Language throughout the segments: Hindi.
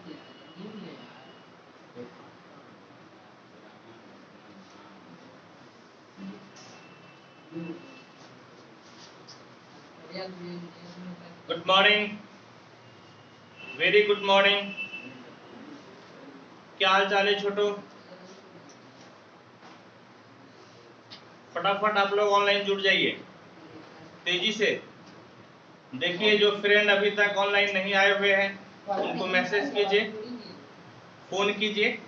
Good morning, very good morning. क्या हाल चाल है छोटो? फटाफट आप लोग ऑनलाइन जुड़ जाइए तेजी से। देखिए जो फ्रेंड अभी तक ऑनलाइन नहीं आए हुए हैं उनको मैसेज कीजिए, फोन कीजिए।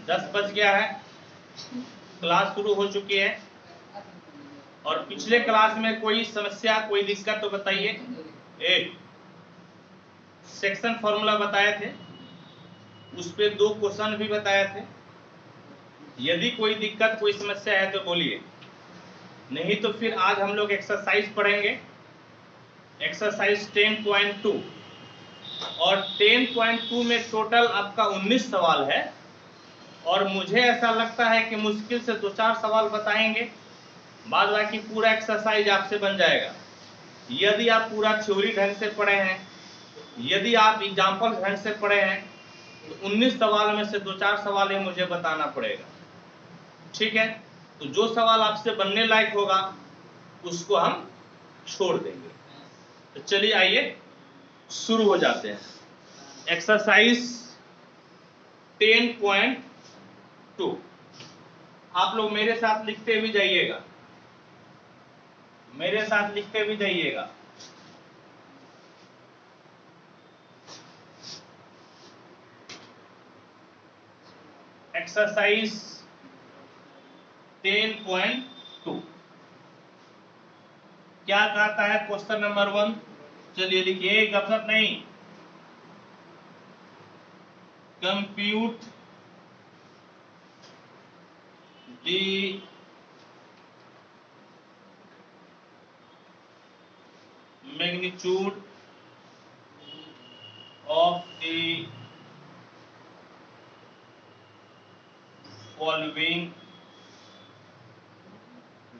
10 बज गया है, क्लास शुरू हो चुकी है। और पिछले क्लास में कोई समस्या, कोई दिक्कत तो बताइए। एक सेक्शन फॉर्मूला बताए थे, उस पे 2 क्वेश्चन भी बताए थे। यदि कोई दिक्कत, कोई समस्या है तो बोलिए, नहीं तो फिर आज हम लोग एक्सरसाइज पढ़ेंगे। एक्सरसाइज 10.2 और 10.2 में टोटल आपका 19 सवाल है। और मुझे ऐसा लगता है कि मुश्किल से 2-4 सवाल बताएंगे, बाद बाकी पूरा एक्सरसाइज आपसे बन जाएगा। यदि आप पूरा थ्योरी ढंग से पढ़े हैं, यदि आप एग्जाम्पल ढंग से पढ़े हैं, तो 19 सवाल में से 2-4 सवाल ही मुझे बताना पड़ेगा। ठीक है, तो जो सवाल आपसे बनने लायक होगा उसको हम छोड़ देंगे। तो चलिए आइए शुरू हो जाते हैं। एक्सरसाइज 10.2 आप लोग मेरे साथ लिखते भी जाइएगा, मेरे साथ लिखते भी जाइएगा। एक्सरसाइज 10.2 क्या कहता है? क्वेश्चन नंबर 1, चलिए लिखिए, गपशप नहीं। Compute the magnitude of the following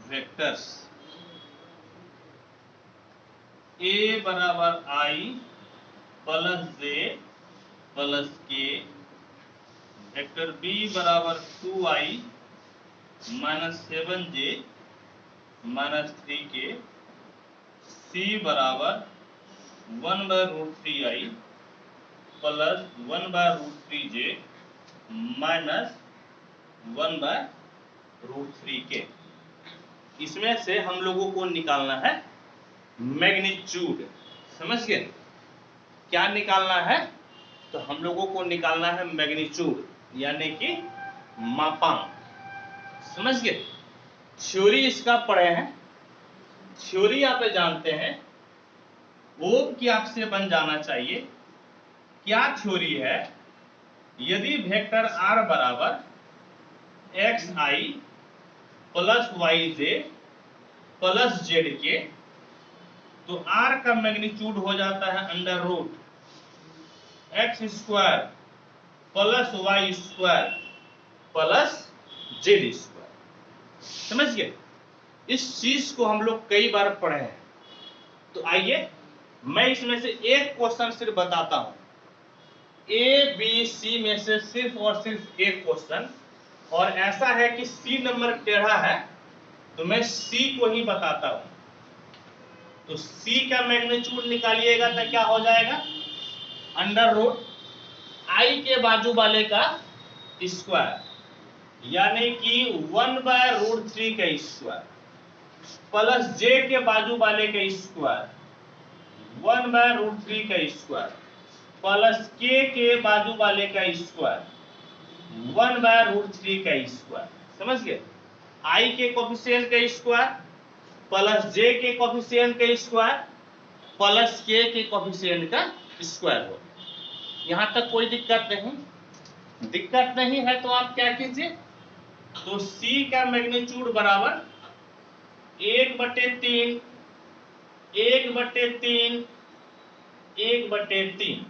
vectors. A बराबर I plus J plus K, vector B बराबर 2I minus 7J minus 3K, C बराबर 1/√3I plus 1/√3J minus 1/√3K। इसमें से हम लोगों को निकालना है मैग्नीट्यूड। समझ गए? क्या निकालना है? तो हम लोगों को निकालना है मैग्नीट्यूड, यानी कि मापांक। समझ गए? थ्योरी इसका पढ़े हैं, थ्योरी आप जानते हैं, वो कि आपसे बन जाना चाहिए। क्या थ्योरी है? यदि वेक्टर r बराबर xi plus yj plus zk, तो r का मैग्नीट्यूड हो जाता है under root x square plus y square plus Z square. समझ गए? इस चीज को हम लोग कई बार पढ़े हैं। तो आइए मैं इसमें से एक क्वेश्चन सिर्फ बताता हूं। ए बी सी में से सिर्फ और सिर्फ एक क्वेश्चन, और ऐसा है कि सी नंबर टेढ़ा है तो मैं सी को ही बताता हूं। तो सी का मैग्नीट्यूड निकालिएगा तो क्या हो जाएगा? अंडर रूट आई के बाजू वाले का स्क्वायर, यानी कि 1/√3 का स्क्वायर प्लस जे के बाजू वाले का स्क्वायर 1/√3 का स्क्वायर प्लस के बाजू वाले का स्क्वायर 1/√3 का स्क्वायर। समझ गए? आई के कोफिशिएंट का स्क्वायर प्लस जे के कोफिशिएंट का स्क्वायर प्लस के कोफिशिएंट का स्क्वायर हो। यहां तक कोई दिक्कत नहीं? दिक्कत नहीं है तो आप क्या कीजिए, तो सी का मैग्नीट्यूड बराबर 1/3 1/3 1/3,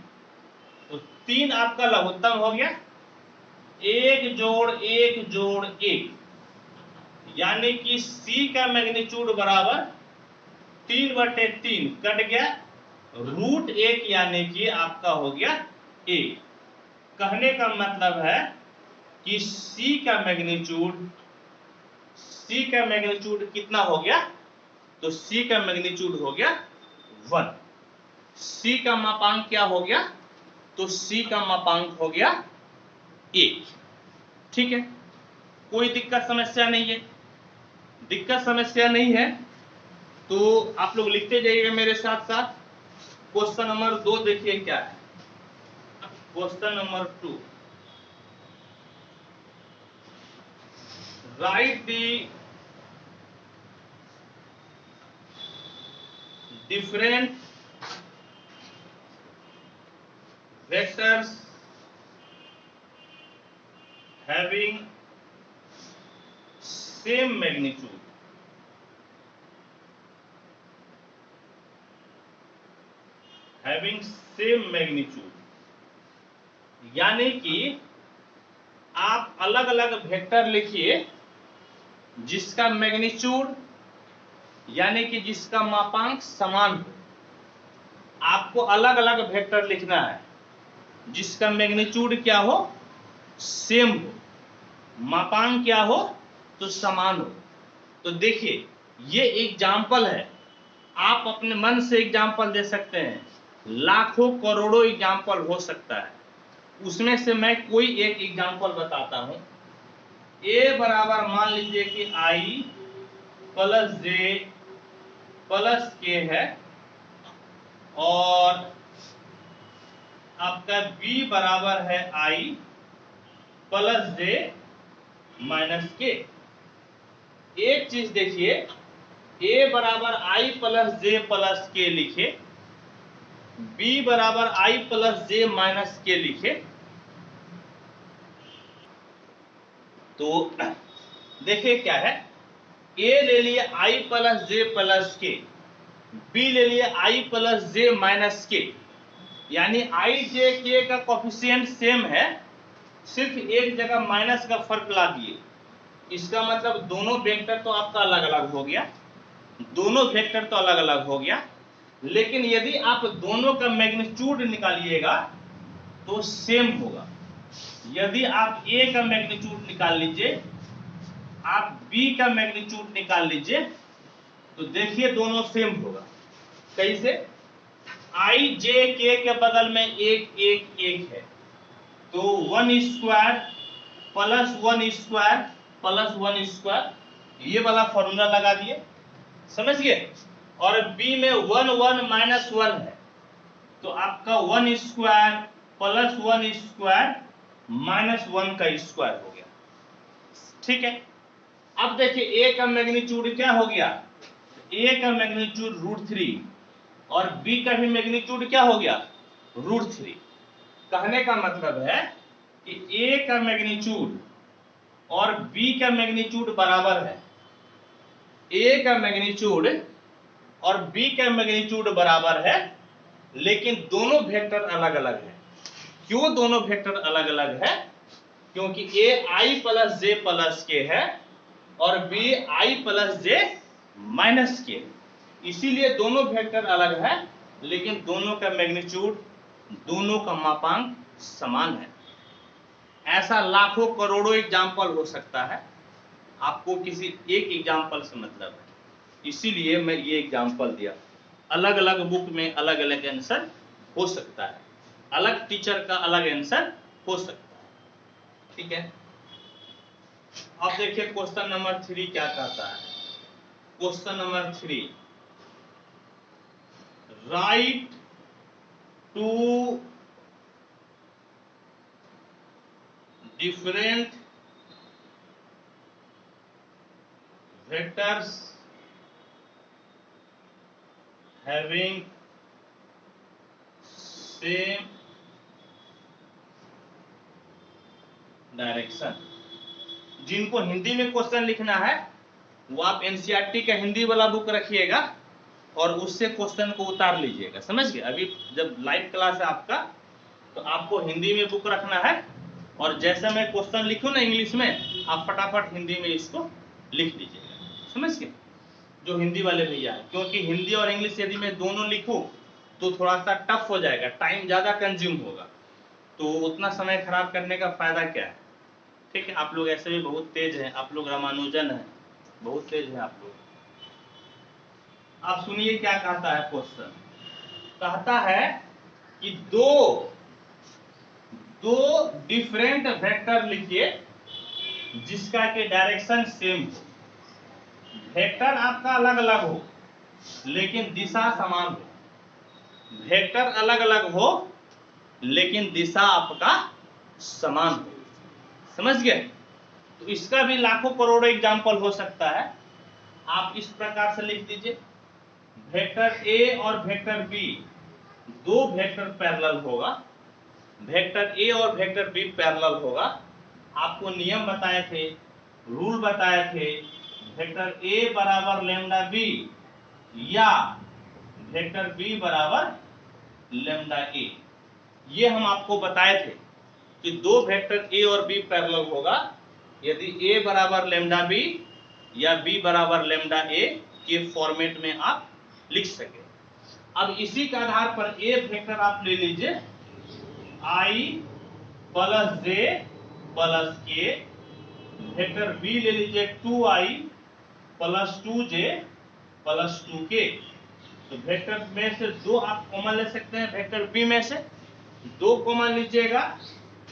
तो 3 आपका लघुत्तम हो गया, 1 जोड़ 1 जोड़ 1, यानी कि C का मैग्नीट्यूड बराबर 3/3 कट गया, √1 यानी कि आपका हो गया ए। कहने का मतलब है कि C का मैग्नीट्यूड कितना हो गया, तो C का मैग्नीट्यूड हो गया 1। C का मापांक क्या हो गया, तो C का मापांक हो गया 1। ठीक है, कोई दिक्कत समस्या नहीं है, दिक्कत समस्या नहीं है। तो आप लोग लिखते जाइएगा मेरे साथ साथ। क्वेश्चन नंबर 2 देखिए क्या है। Question number 2, right the different vectors having same magnitude, यानी कि आप अलग अलग वेक्टर लिखिए जिसका मैग्नीट्यूड यानी कि जिसका मापांक समान हो। आपको अलग अलग वेक्टर लिखना है जिसका मैग्नीट्यूड क्या हो, सेम हो, मापांक क्या हो, तो समान हो। तो देखिए ये एग्जाम्पल है, आप अपने मन से एग्जाम्पल दे सकते हैं, लाखों करोड़ों एग्जाम्पल हो सकता है, उसमें से मैं कोई एक एग्जाम्पल बताता हूं। ए बराबर मान लीजिए कि i प्लस जे प्लस के है और आपका b बराबर है i प्लस जे माइनस के। एक चीज देखिए, a बराबर i प्लस जे प्लस के लिखे, b बराबर i प्लस जे माइनस के लिखे, तो देखिए क्या है, a ले लिए i प्लस जे प्लस के, b ले लिए i प्लस जे माइनस के, यानी i j k का कोफिशिएंट सेम है, सिर्फ एक जगह माइनस का फर्क ला दिए। इसका मतलब दोनों वेक्टर तो आपका अलग अलग हो गया, दोनों वेक्टर तो अलग अलग हो गया, लेकिन यदि आप दोनों का मैग्नीट्यूड निकालिएगा तो सेम होगा। यदि आप a का मैग्नीट्यूड निकाल लीजिए, आप b का मैग्नीट्यूड निकाल लीजिए, तो देखिए दोनों सेम होगा। कैसे, i j k के बगल में एक एक एक है, तो 1 square plus 1 square plus 1 square, ये वाला फॉर्मूला लगा दिए, समझ गए। और b में 1 1 माइनस 1 है, तो आपका 1 स्क्वायर प्लस 1 स्क्वायर माइनस 1 का स्क्वायर हो गया। ठीक है, अब देखिए a का मैग्नीट्यूड क्या हो गया, a का मैग्नीट्यूड √3 और b का भी मैग्नीट्यूड क्या हो गया, √3। कहने का मतलब है कि a का मैग्नीट्यूड और b का मैग्नीट्यूड बराबर है, a का मैग्नीट्यूड और b का मैग्नीट्यूड बराबर है, लेकिन दोनों वेक्टर अलग अलग है। क्यों दोनों वेक्टर अलग अलग है, क्योंकि a i plus J plus के है और b i plus J minus के, इसीलिए दोनों वेक्टर अलग है, लेकिन दोनों का मैग्नीट्यूड, दोनों का मापांक समान है। ऐसा लाखों करोड़ों एग्जाम्पल हो सकता है, आपको किसी एक एग्जाम्पल से मतलब है, इसीलिए मैं ये एग्जाम्पल दिया। अलग अलग बुक में अलग अलग आंसर हो सकता है, अलग टीचर का अलग आंसर हो सकता है। ठीक है, अब देखिए क्वेश्चन नंबर 3 क्या कहता है। Question number 3, write two different vectors having same direction. जिनको हिंदी में क्वेश्चन लिखना है वो आप एनसीईआरटी का हिंदी वाला बुक रखिएगा और उससे क्वेश्चन को उतार लीजिएगा, समझ गए। अभी जब लाइव क्लास है आपका तो आपको हिंदी में बुक रखना है, और जैसे मैं क्वेश्चन लिखूं ना इंग्लिश में, आप फटाफट हिंदी में इसको लिख लीजिएगा, समझ गए, जो हिंदी वाले भैया है। क्योंकि हिंदी और इंग्लिश यदि मैं दोनों लिखूं तो थोड़ा सा टफ हो जाएगा, टाइम ज़्यादा कंज्यूम होगा, तो उतना समय खराब करने का फायदा क्या है। ठीक है, आप लोग ऐसे भी बहुत तेज हैं, आप लोग रामानुजन हैं, बहुत तेज हैं आप लोग। आप सुनिए क्या कहता है क्वेश्चन। कहता है कि दो डिफरेंट वेक्टर लिखिए जिसका के डायरेक्शन सेम हो। वेक्टर आपका अलग अलग हो लेकिन दिशा समान हो। वेक्टर अलग अलग हो लेकिन दिशा आपका समान हो। समझ गए। तो इसका भी लाखों करोड़ों एग्जाम्पल हो सकता है। आप इस प्रकार से लिख दीजिए, वेक्टर ए और वेक्टर बी, दो वेक्टर पैरेलल होगा। वेक्टर ए और वेक्टर बी पैरेलल होगा। आपको नियम बताए थे, रूल बताए थे, वेक्टर ए बराबर लैम्डा बी या वेक्टर बी बराबर लैम्डा ए। ये हम आपको बताए थे कि दो वेक्टर ए और बी पैरेलल होगा यदि ए बराबर लैम्डा बी या बी बराबर लैम्डा ए के फॉर्मेट में आप लिख सके। अब इसी के आधार पर ए वेक्टर आप ले लीजिए आई प्लस जे प्लस के, वेक्टर बी ले लीजिए 2i plus 2j plus 2k। तो वेक्टर में से दो आप कॉमन ले सकते हैं, वेक्टर बी में से दो कॉमन लीजिएगा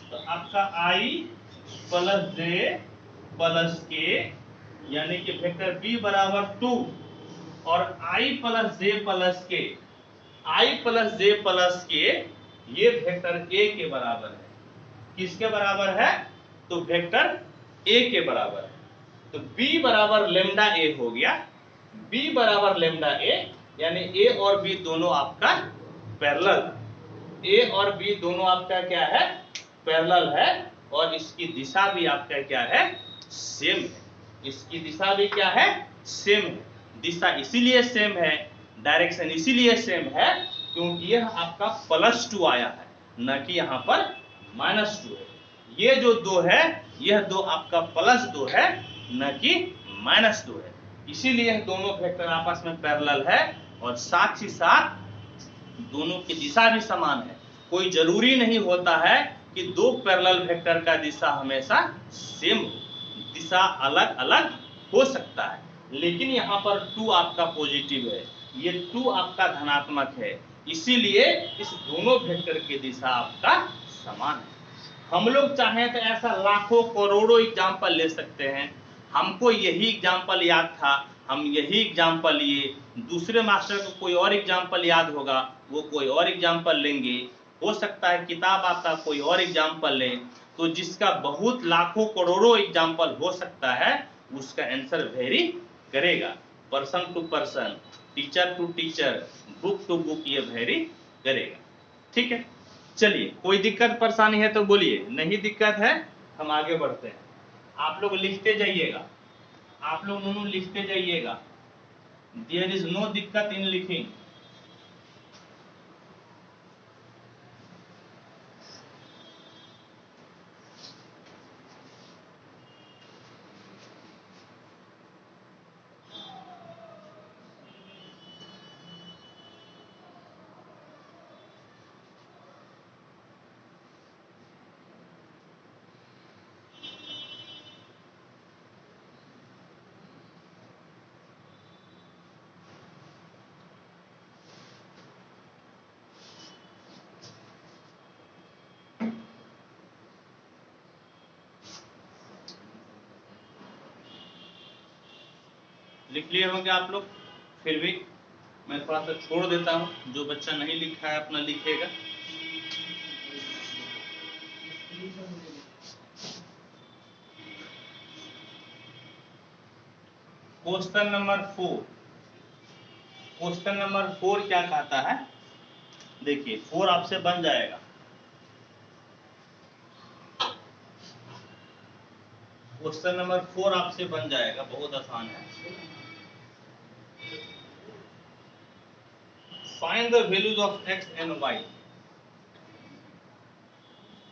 तो आपका i प्लस जे प्लस के, यानी कि वेक्टर बी बराबर 2 और i प्लस जे प्लस के, i प्लस जे प्लस के ये वेक्टर a के बराबर है। किसके बराबर है? तो वेक्टर a के बराबर है। तो b बराबर लेमडा a हो गया। b बराबर लेमडा a यानी a और b दोनों आपका पैरेलल, a और b दोनों आपका क्या है? पैरेलल है। और इसकी दिशा भी आपका क्या है? सेम है। इसकी दिशा भी क्या है? सेम है। दिशा इसीलिए सेम है, डायरेक्शन इसीलिए सेम है क्योंकि यह आपका +2 आया है, न कि यहाँ पर -2 है। ये जो दो है, यह दो आपका +2 है, न कि -2 है। इसीलिए दोनों वेक्टर आपस में पैरेलल है और साथ ही साथ दोनों की दिशा भी समान है। कोई जरूरी नहीं होता है कि दो पैरेलल वेक्टर का दिशा हमेशा सेम हो, दिशा अलग अलग हो सकता है। लेकिन यहाँ पर 2 आपका पॉजिटिव है, ये 2 आपका धनात्मक है, इसीलिए इस दोनों वेक्टर की दिशा आपका समान है। हम लोग चाहें तो ऐसा लाखों करोड़ों एग्जाम्पल ले सकते हैं। हमको यही एग्जाम्पल याद था, हम यही एग्जाम्पल लिए। दूसरे मास्टर को कोई और एग्जाम्पल याद होगा, वो कोई और एग्जाम्पल लेंगे। हो सकता है किताब आपका कोई और एग्जाम्पल ले। तो जिसका बहुत लाखों करोड़ों एग्जाम्पल हो सकता है उसका आंसर वेरी करेगा। Person to person, teacher to teacher, book to book ये वेरी करेगा। ठीक है, चलिए कोई दिक्कत परेशानी है तो बोलिए, नहीं दिक्कत है हम आगे बढ़ते हैं। आप लोग लिखते जाइएगा, आप लोग दोनों लिखते जाइएगा। देयर इज नो दिक्कत इन लिखिंग। लिख लिए होंगे आप लोग, फिर भी मैं थोड़ा सा छोड़ देता हूं, जो बच्चा नहीं लिखा है अपना लिखेगा। क्वेश्चन नंबर 4, क्वेश्चन नंबर 4 क्या कहता है? देखिए 4 आपसे बन जाएगा। क्वेश्चन नंबर 4 आपसे बन जाएगा, बहुत आसान है। Find the values of x and y।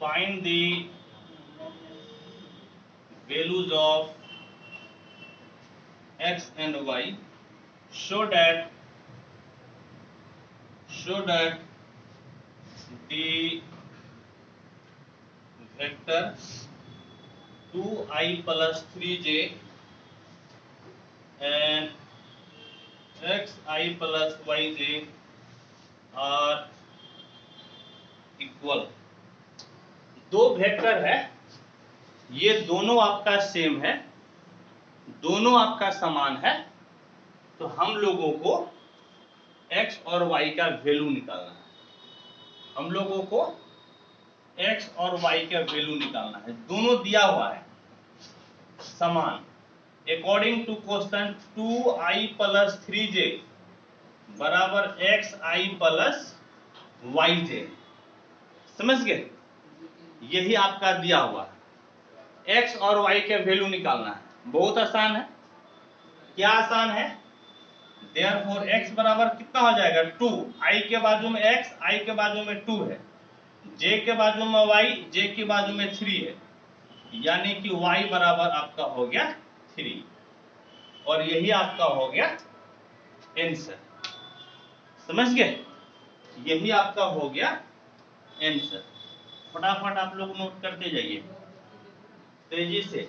Find the values of x and y so that the vector 2i plus 3j and xi plus yj are equal. दो वेक्टर है, ये दोनों आपका सेम है, दोनों आपका समान है, तो हम लोगों को x और y का वैल्यू निकालना है। हम लोगों को x और y का वैल्यू निकालना है, दोनों दिया हुआ है समान। According to question 2i plus 3j बराबर xi plus yj, समझ गए? यही आपका दिया हुआ है, x और y के वैल्यू निकालना है। बहुत आसान है। क्या आसान है? Therefore x बराबर कितना हो जाएगा 2, i के बाजू में x, i के बाजू में 2 है, j के बाजू में y, j के बाजू में 3 है, यानी कि y बराबर आपका हो गया 3, और यही आपका हो गया आंसर। समझ गए? यही आपका हो गया आंसर। फटाफट आप लोग नोट करते जाइए तेजी से।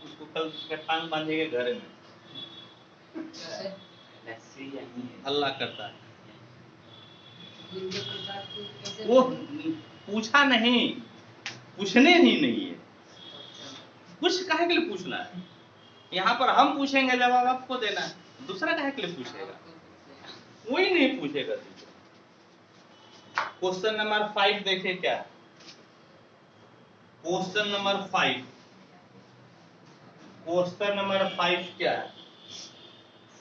उसको कल टांग बांधेंगे घर में, हल्ला करता है। वो पूछा नहीं, पूछने ही नहीं है, कुछ काहे के लिए पूछना है? यहाँ पर हम पूछेंगे, जवाब आपको देना है, दूसरा काहे के लिए पूछेगा? कोई नहीं पूछेगा। क्वेश्चन नंबर 5 देखिए क्या है। क्वेश्चन नंबर 5, क्वेश्चन नंबर 5 क्या है?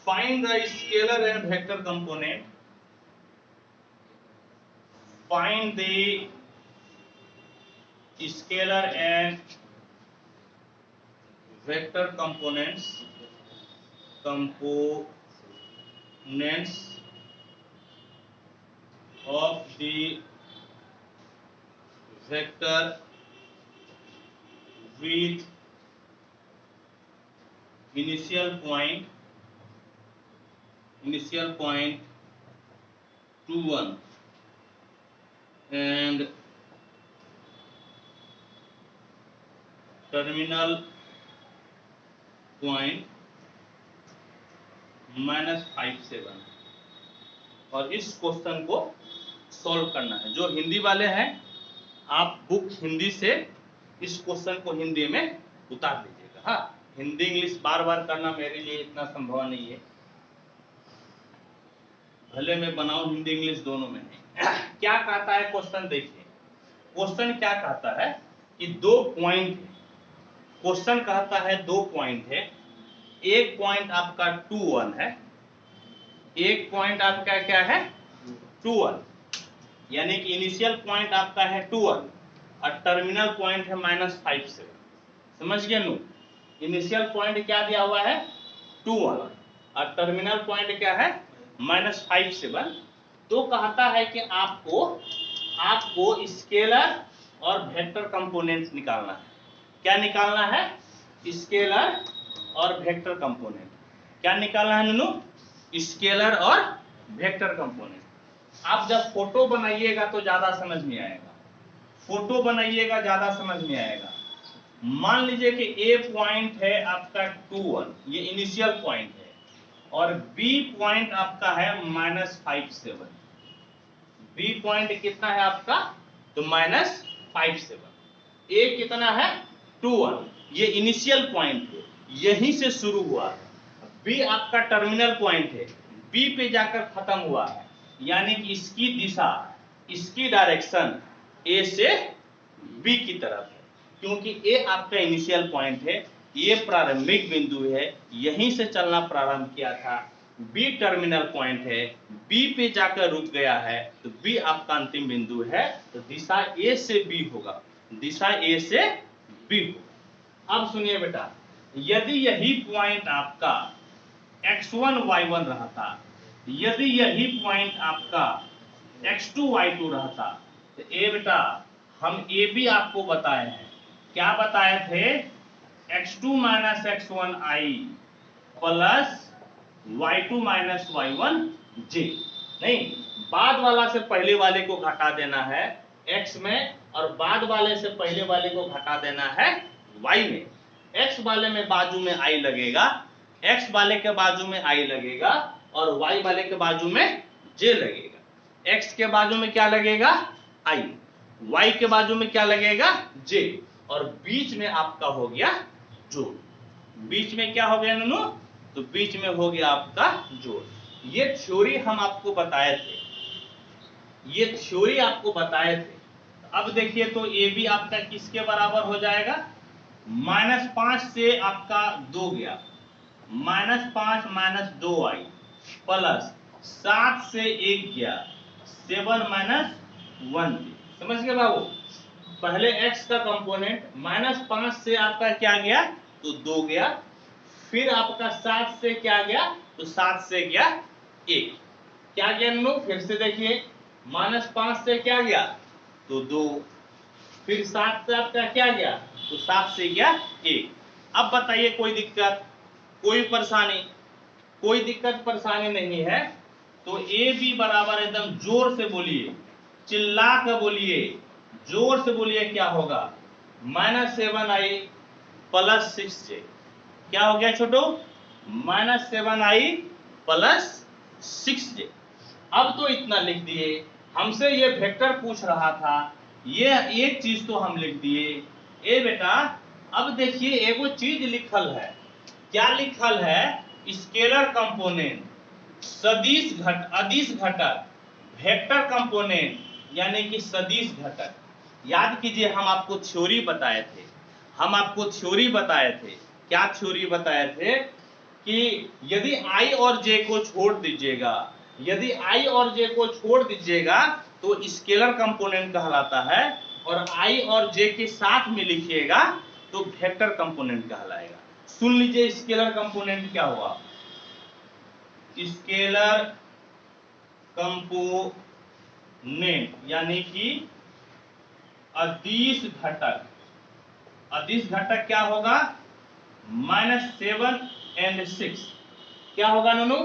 Find the scalar and vector component, find the scalar and vector components of the vector with initial point 2 1 and terminal point -5 7। और इस क्वेश्चन को सॉल्व करना है। जो हिंदी वाले हैं, आप बुक हिंदी से इस क्वेश्चन को हिंदी में उतार लीजिएगा। हाँ, हिंदी इंग्लिश बार बार करना मेरे लिए इतना संभव नहीं है, भले मैं बनाऊं हिंदी इंग्लिश दोनों में नहीं। क्या कहता है क्वेश्चन? देखिए क्वेश्चन क्या कहता है कि 2 पॉइंट, क्वेश्चन कहता है 2 पॉइंट है, एक पॉइंट आपका 2 1 है, एक पॉइंट आपका क्या है 2 1, यानी कि इनिशियल पॉइंट आपका है 2 1 और टर्मिनल पॉइंट है -5 7। समझ गए नु? इनिशियल पॉइंट क्या दिया हुआ है 2 1 और टर्मिनल पॉइंट क्या है -5 7। तो कहता है कि आपको स्केलर और वेक्टर कंपोनेंट्स निकालना है। क्या निकालना है? स्केलर और वेक्टर कंपोनेंट। क्या निकालना है ननू? स्केलर और वेक्टर कंपोनेंट। आप जब फोटो बनाइएगा तो ज्यादा समझ में आएगा, फोटो बनाइएगा ज्यादा समझ में आएगा। मान लीजिए कि ए पॉइंट है आपका 2 1, ये इनिशियल पॉइंट है, और बी पॉइंट आपका है -5 7। बी पॉइंट कितना है आपका? तो -5 7। ए कितना है 2 1, ये इनिशियल पॉइंट है, यहीं से शुरू हुआ है। बी आपका टर्मिनल पॉइंट है, बी पे जाकर खत्म हुआ है, यानी कि इसकी दिशा, इसकी डायरेक्शन ए से बी की तरफ है, क्योंकि ए आपका इनिशियल पॉइंट है, ये प्रारंभिक बिंदु है, यहीं से चलना प्रारंभ किया था। बी टर्मिनल पॉइंट है, बी पे जाकर रुक गया है, तो बी आपका अंतिम बिंदु है, तो दिशा ए से बी होगा, दिशा ए से बी होगा। अब सुनिए बेटा, यदि यही पॉइंट आपका x1 y1 रहता, यदि यही पॉइंट आपका x2 y2 रहता, तो ए बेटा हम ए भी आपको बताए हैं, क्या बताए थे, x2 minus x1 i plus y2 minus y1 j। नहीं, बाद वाला से पहले वाले को घटा देना है x में, और बाद वाले से पहले वाले को घटा देना है y में। x वाले में बाजू में i लगेगा, x वाले के बाजू में i लगेगा, और y वाले के बाजू में j लगेगा। x के बाजू में क्या लगेगा, i, y के बाजू में क्या लगेगा, j, और बीच में आपका हो गया जोड़। बीच में क्या हो गया ननू, तो बीच में हो गया आपका जोड़। ये थ्योरी हम आपको बताए थे, ये थ्योरी आपको बताए थे। अब देखिए तो ए बी आपका किसके बराबर हो जाएगा, -5 से आपका 2 गया, -5 माइनस 2i प्लस 7 से 1 गया, 7 माइनस 1। समझ गए बाबू, पहले x का कंपोनेंट -5 से आपका क्या गया, तो 2 गया, फिर आपका 7 से क्या गया, तो 7 से गया 1, क्या गया नो, फिर से देखिए, -5 से क्या गया, तो 2, फिर 7 से आपका क्या गया, तो 7 से गया 1। अब बताइए कोई दिक्कत, कोई परेशानी, कोई दिक्कत परेशानी नहीं है, तो ए बी बराबर एकदम जोर से बोलिए, चिल्ला कर बोलिए, जोर से बोलिए, क्या होगा, -7i प्लस 6j। क्या हो गया छोटो, -7i प्लस 6j। अब तो इतना लिख दिए, हमसे ये वेक्टर पूछ रहा था, ये एक चीज तो हम लिख दिए। ए बेटा अब देखिए एगो चीज लिखल है, क्या लिखल है, स्केलर कंपोनेंट, सदिश अदिश घटक, वेक्टर कंपोनेंट यानी कि सदिश घटक। याद कीजिए हम आपको थ्योरी बताए थे, हम आपको थ्योरी बताए थे, क्या थ्योरी बताए थे, कि यदि i और j को छोड़ दीजिएगा, यदि i और j को छोड़ दीजिएगा तो स्केलर कंपोनेंट कहलाता है, और i और j के साथ में लिखिएगा तो वेक्टर कंपोनेंट कहलाएगा। सुन लीजिए स्केलर कंपोनेंट क्या हुआ, स्केलर कंपोनेंट यानी कि अदिश घटक, अदिश घटक क्या होगा, -7 और 6। क्या होगा ननू,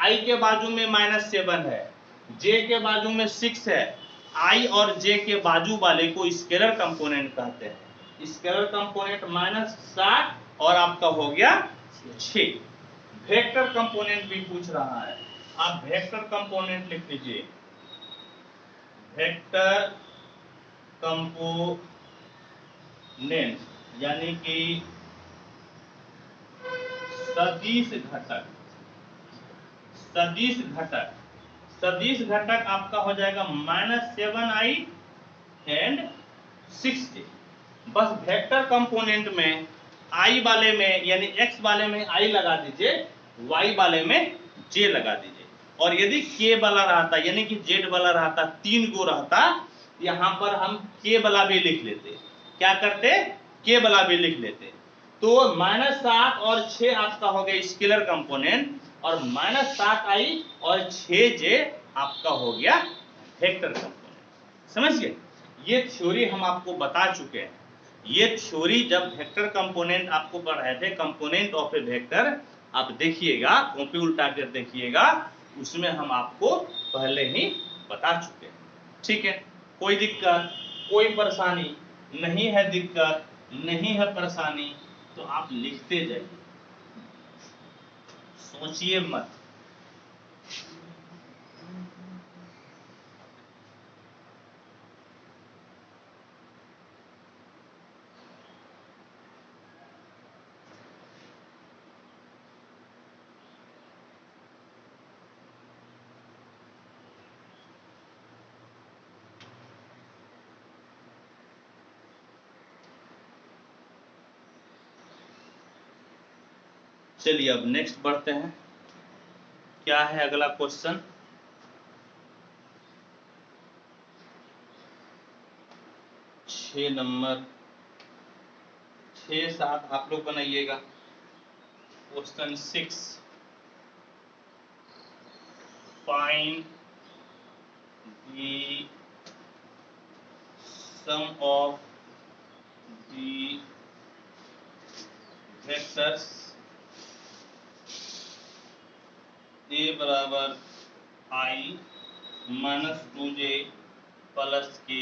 i के बाजू में -7 है, j के बाजू में 6 है, i और j के बाजू वाले को स्केलर कंपोनेंट कहते हैं। स्केलर कंपोनेंट -7 और आपका हो गया 6। वेक्टर कंपोनेंट भी पूछ रहा है, आप वेक्टर कंपोनेंट लिख लीजिए, वेक्टर कंपोनेंट यानी कि सदिश घटक, सदिश घटक, सदिश घटक आपका हो जाएगा -7i एंड 6j। बस वेक्टर कंपोनेंट में i वाले में यानी x वाले में i लगा दीजिए, y वाले में j लगा दीजिए। और यदि k वाला रहता यानी कि z वाला रहता, 3 गो रहता, यहाँ पर हम k वाला भी लिख लेते, क्या करते, k वाला भी लिख लेते। तो -7 और 6 आपका हो गया स्केलर कंपोनेंट, और -7i और 6j आपका हो गया वेक्टर कंपोनेंट। समझ गए, ये थ्योरी हम आपको बता चुके हैं। ये थ्योरी जब वेक्टर कंपोनेंट आपको पढ़ाए थे, कंपोनेंट ऑफ ए वेक्टर, आप देखिएगा, कॉपी उल्टा कर देखिएगा, उसमें हम आपको पहले ही बता चुके हैं। ठीक है, कोई दिक्कत, कोई परेशानी नहीं है, दिक्कत नहीं है, परेशानी तो आप लिखते जाइए, सोचिए मत। चलिए अब नेक्स्ट बढ़ते हैं, क्या है अगला क्वेश्चन, 6, 7 आप लोग बनाइएगा। Question 6, find the sum of the vectors a बराबर I minus 2j plus k,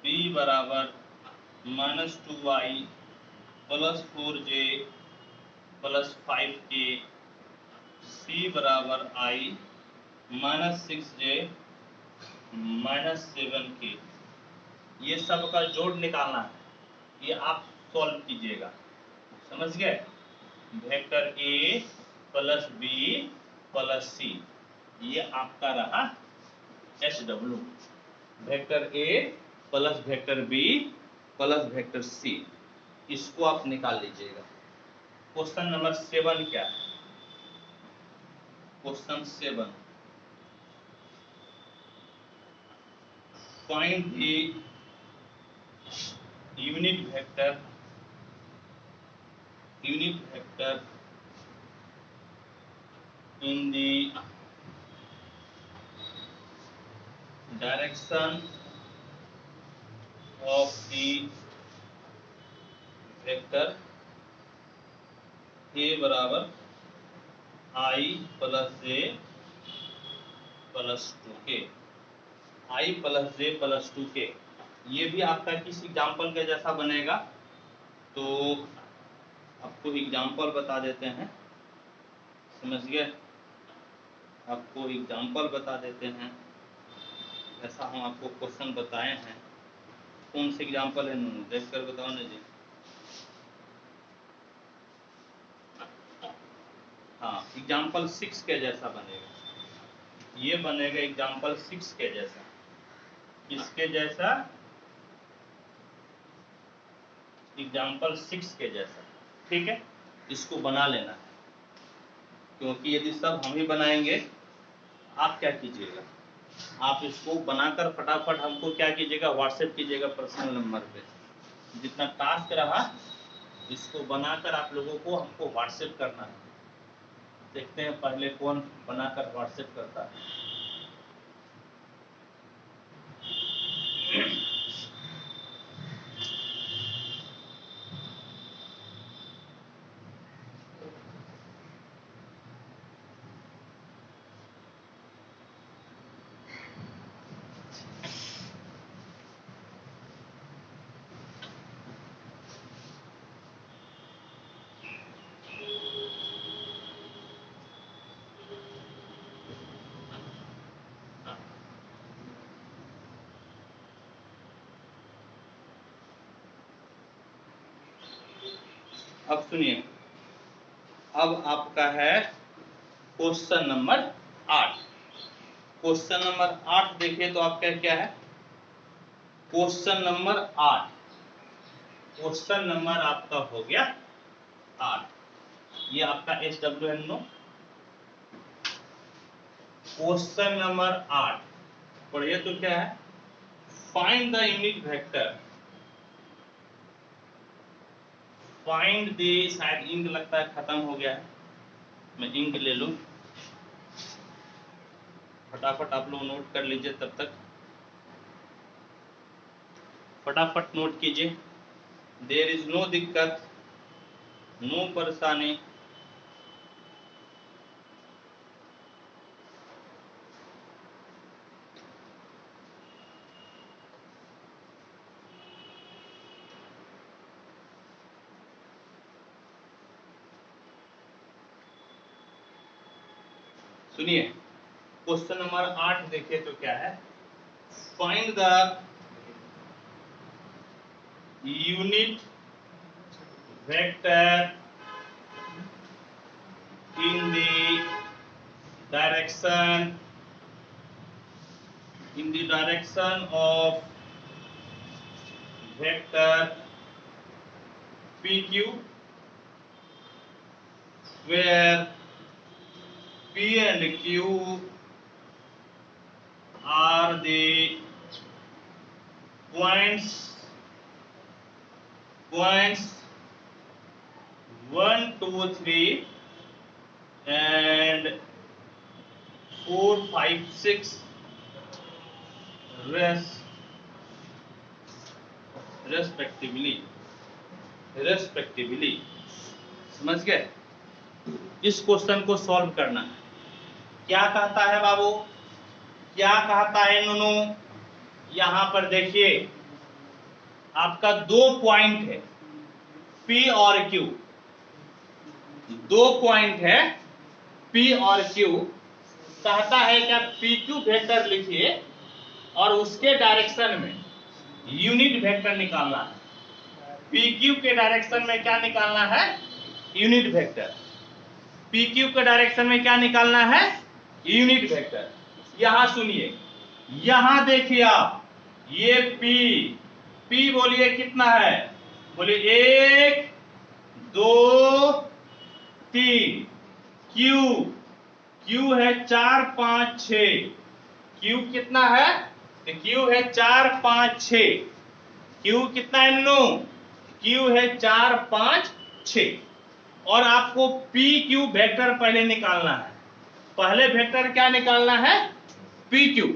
b बराबर minus 2y plus 4j plus 5k, c बराबर I minus 6j minus 7k। ये सब का जोड़ निकालना है, ये आप सॉल्व कीजिएगा। समझ गए? Vector a plus b plus c, ये आपका रहा SW। Vector a plus vector b plus vector c, इसको आप निकाल लीजिएगा। क्वेश्चन नंबर 7 क्या है? Question 7, find the unit vector in the direction of the vector a बराबर I plus j plus 2k, I plus j plus 2k। ये भी आपका किस एग्जाम्पल के जैसा बनेगा, तो आपको एग्जाम्पल बता देते हैं। समझ गए? आपको एग्जाम्पल बता देते हैं, ऐसा हम आपको क्वेश्चन बताए हैं। कौन से एग्जाम्पल है देख कर बताओ ना जी। हाँ, एग्जाम्पल 6 के जैसा बनेगा, ये बनेगा एग्जाम्पल 6 के जैसा। किसके जैसा? एग्जाम्पल 6 के जैसा। ठीक है, इसको बना लेना है, क्योंकि यदि सब हम ही बनाएंगे, आप क्या कीजिएगा, आप इसको बनाकर फटाफट हमको क्या कीजिएगा, व्हाट्सएप कीजिएगा पर्सनल नंबर पे। जितना टास्क रहा इसको बनाकर आप लोगों को हमको व्हाट्सएप करना है। देखते हैं पहले कौन बनाकर व्हाट्सएप करता है। अब सुनिए, अब आपका है क्वेश्चन नंबर 8। क्वेश्चन नंबर 8 देखिए तो आपका क्या है? क्वेश्चन नंबर 8, क्वेश्चन नंबर आपका हो गया 8। ये आपका SWN नो। क्वेश्चन नंबर 8 पढ़िए तो क्या है? Find the unit vector. Find the, शायद इंक लगता है खत्म हो गया है, मैं इंक ले लूं। फटाफट आप लोग नोट कर लीजिए, तब तक फटाफट नोट कीजिए। देयर इज नो दिक्कत, नो परेशानी। सुनिए, क्वेश्चन नंबर 8 देखिए तो क्या है? Find the unit vector in the direction of vector PQ, where P and Q are the points points 1 2 3 and 4 5 6 respectively. समझ गए? इस क्वेश्चन को सॉल्व करना है। क्या कहता है बाबू, क्या कहता है नूनू? यहां पर देखिए आपका 2 पॉइंट है P और Q, 2 पॉइंट है P और Q। कहता है कि आप PQ वेक्टर लिखिए और उसके डायरेक्शन में यूनिट वेक्टर निकालना है। PQ के डायरेक्शन में क्या निकालना है? Unit vector. PQ के डायरेक्शन में क्या निकालना है? Unit vector. यहां सुनिए, यहां देखिए आप, ये P बोलिए कितना है? बोलिए 1 2 3। Q है 4 5 6। Q कितना है? तो Q है 4 5 6। Q कितना है नो? Q है 4 5 6। और आपको PQ वेक्टर पहले निकालना है। पहले वेक्टर क्या निकालना है? PQ।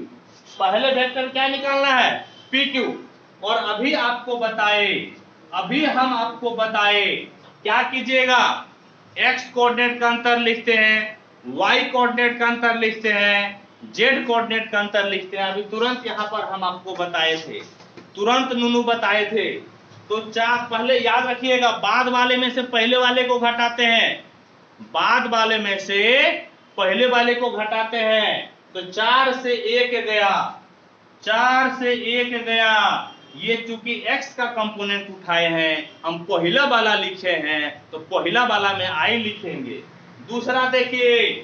पहले वेक्टर क्या निकालना है? PQ। और अभी हम आपको बताए क्या कीजिएगा? x कोऑर्डिनेट का अंतर लिखते हैं, y कोऑर्डिनेट का अंतर लिखते हैं, z कोऑर्डिनेट का अंतर लिखते हैं। अभी तुरंत यहाँ पर हम आपको बताए थे, तुरंत नूनू बताए थे। तो पहले याद रखिएगा, बाद वाले में से पहले वाले को घटाते हैं, बाद वाले में से पहले वाले को घटाते हैं। तो 4 से 1 गया, 4 से 1 गया। ये चूंकि x का कंपोनेंट उठाए हैं, हम पहला वाला लिखे हैं तो पहला वाला में i लिखेंगे। दूसरा देखिए,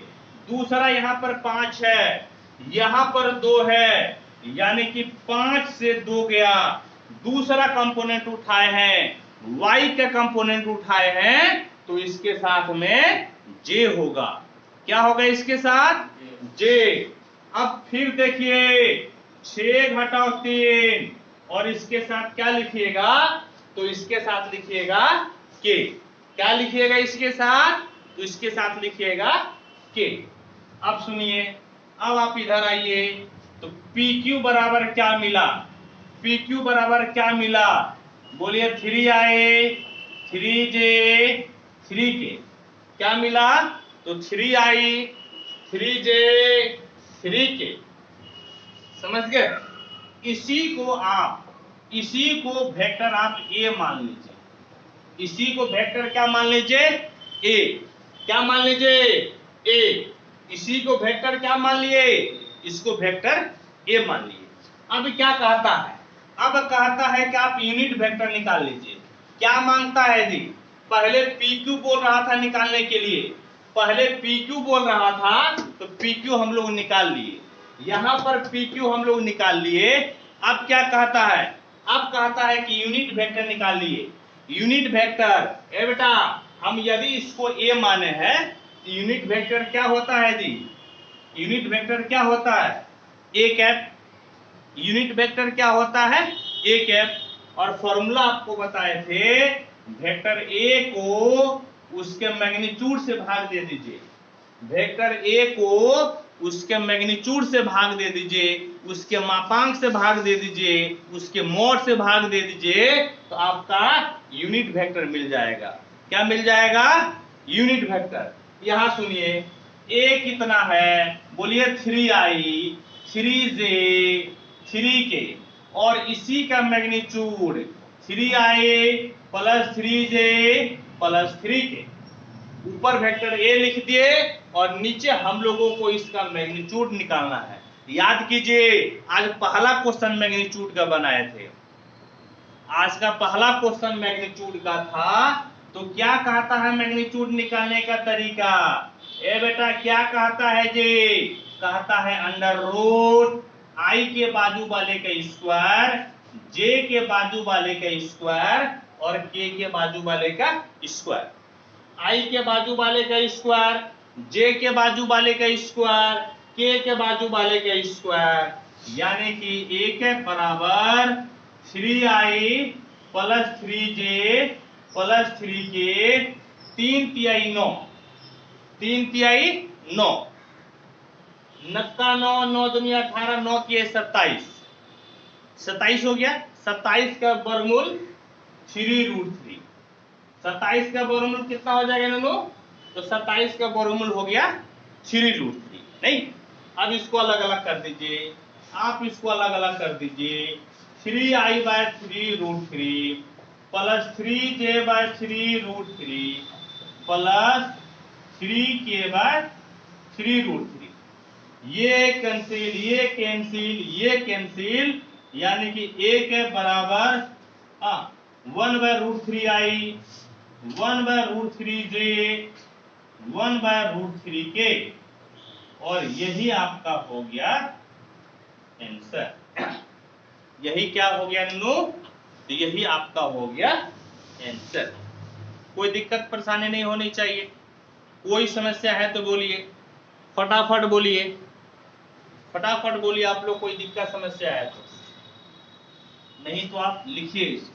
दूसरा यहाँ पर 5 है, यहाँ पर 2 है, यानी कि 5 से 2 गया। दूसरा कंपोनेंट उठाए हैं, y का कंपोनेंट उठाए हैं, तो इसके साथ में j होगा। क्या होगा इसके साथ? j। अब फिर देखिए 6 घटाओ 3, और इसके साथ क्या लिखिएगा? तो इसके साथ लिखिएगा k। क्या लिखिएगा इसके साथ? तो इसके साथ लिखिएगा k। अब सुनिए, अब आप इधर आइए, तो PQ बराबर क्या मिला? PQ बराबर क्या मिला? बोलिए 3i 3j 3k। क्या मिला? तो 3i 3j 3k। समझ गए? इसी को वेक्टर आप A मान लीजिए। इसी को वेक्टर क्या मान लीजिए? A। क्या मान लीजिए? A। इसी को वेक्टर क्या मान लिए? इसको वेक्टर A मान लिए। अब क्या कहता है? अब कहता है कि आप यूनिट वेक्टर निकाल लीजिए। क्या मांगता है जी? पहले PQ बोल रहा था निकालने के लिए, पहले PQ बोल रहा था, तो PQ हम लोग निकाल लिए। यहां पर PQ हम लोग निकाल लिए। अब क्या कहता है? अब कहता है कि यूनिट वेक्टर निकाल लिए। यूनिट वेक्टर, ए बेटा, हम यदि इसको A माने हैं, तो यूनिट वेक्टर क्या होता है जी? यूनिट वेक्टर क्या होता है? A cap. यूनिट वेक्टर क्या होता है? A cap. और फॉर्मूला आपको बताए थे, वेक्टर A को उसके मैग्नीट्यूड से भाग दे दीजिए। वेक्टर A को उसके मैग्नीट्यूड से भाग दे दीजिए, उसके मापांक से भाग दे दीजिए, उसके मोड से भाग दे दीजिए, तो आपका यूनिट वेक्टर मिल जाएगा। क्या मिल जाएगा? Unit vector. यहां सुनिए, A कितना है? बोलिए 3i 3j 3k, और इसी का magnitude 3i plus 3j plus 3k। ऊपर वेक्टर A लिख दिए और नीचे हम लोगों को इसका मैग्नीट्यूड निकालना है। याद कीजिए, आज पहला क्वेश्चन मैग्नीट्यूड का बनाए थे। आज का पहला क्वेश्चन मैग्नीट्यूड का था। तो क्या कहता है मैग्नीट्यूड निकालने का तरीका? ए बेटा, क्या कहता है जी? कहता है अंडर रूट i के बाजू वाले का स्क्वायर, j के बाजू वाले का स्क्वायर और k के बाजू वाले का स्क्वायर। i के बाजू वाले का स्क्वायर, j के बाजू वाले का स्क्वायर, k के बाजू वाले का स्क्वायर, यानी कि a के बराबर 3i plus 3j plus 3k 3 तिहाई 9, 3 तिहाई 9, नक्का 9, 9 दुनिया 18, 9 के 27, 27 हो गया। 27 का वर्गमूल 3√3, 27 का वर्गमूल कितना हो जाएगा नोनो? तो 27 का वर्गमूल हो गया 3√3। नहीं, अब इसको अलग अलग कर दीजिए, आप इसको अलग अलग कर दीजिए। 3i/3√3 plus 3j/3√3 plus 3k/3√3, ये कैंसिल, ये कैंसिल, ये कैंसिल, यानी कि a के बराबर 1/√3i, 1/√3j, 1/√3k, और यही आपका हो गया आंसर। यही क्या हो गया नन्नू? तो यही आपका हो गया आंसर। कोई दिक्कत परेशानी नहीं होनी चाहिए। कोई समस्या है तो बोलिए, फटाफट बोलिए, फटाफट बोलिए आप लोग, कोई दिक्कत समस्या है तो, नहीं तो आप लिखिए इसको।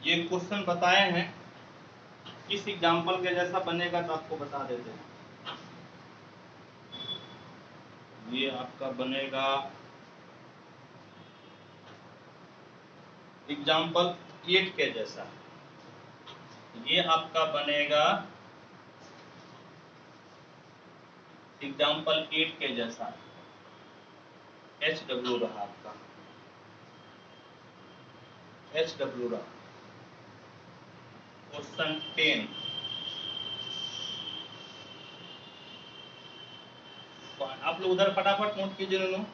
ये क्वेश्चन बताए हैं, किस एग्जाम्पल के जैसा बनेगा तो आपको बता देते हैं। ये आपका बनेगा एग्जाम्पल 8 के जैसा, ये आपका बनेगा एग्जाम्पल 8 के जैसा। HW रहा आपका, HW रहा। क्वेश्चन 10, आप लोग उधर फटाफट नोट कीजिए नोनो।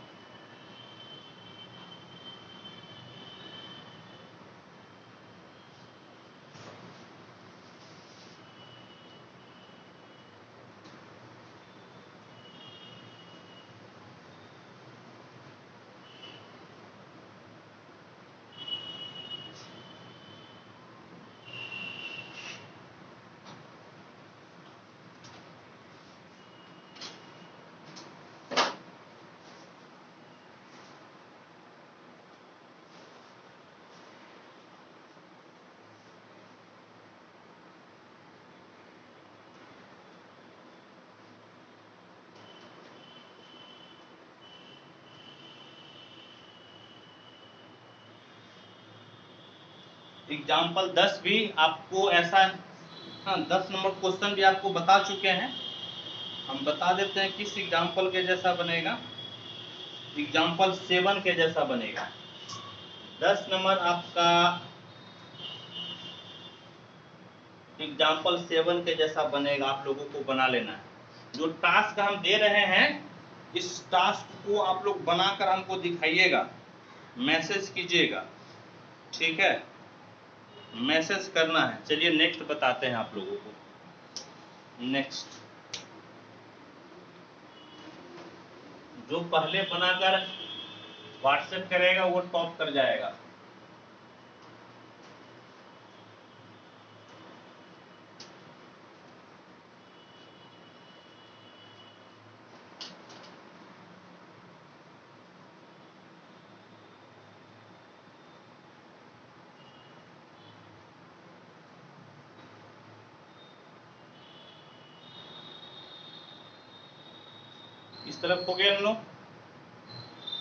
एग्जाम्पल 10 भी आपको ऐसा, हाँ 10 नंबर क्वेश्चन भी आपको बता चुके हैं। हम बता देते हैं किस एग्जाम्पल के जैसा बनेगा। एग्जाम्पल 7 के जैसा बनेगा। 10 नंबर आपका एग्जाम्पल 7 के जैसा बनेगा, आप लोगों को बना लेना है। जो टास्क हम दे रहे हैं, इस टास्क को आप लोग बनाकर हमको दिखाइएगा, मैसेज कीजिएगा, ठीक है। मैसेज करना है। चलिए नेक्स्ट बताते हैं आप लोगों को। नेक्स्ट जो पहले बनाकर व्हाट्सएप करेगा वो टॉप कर जाएगा। इस तरफ हो गया लो,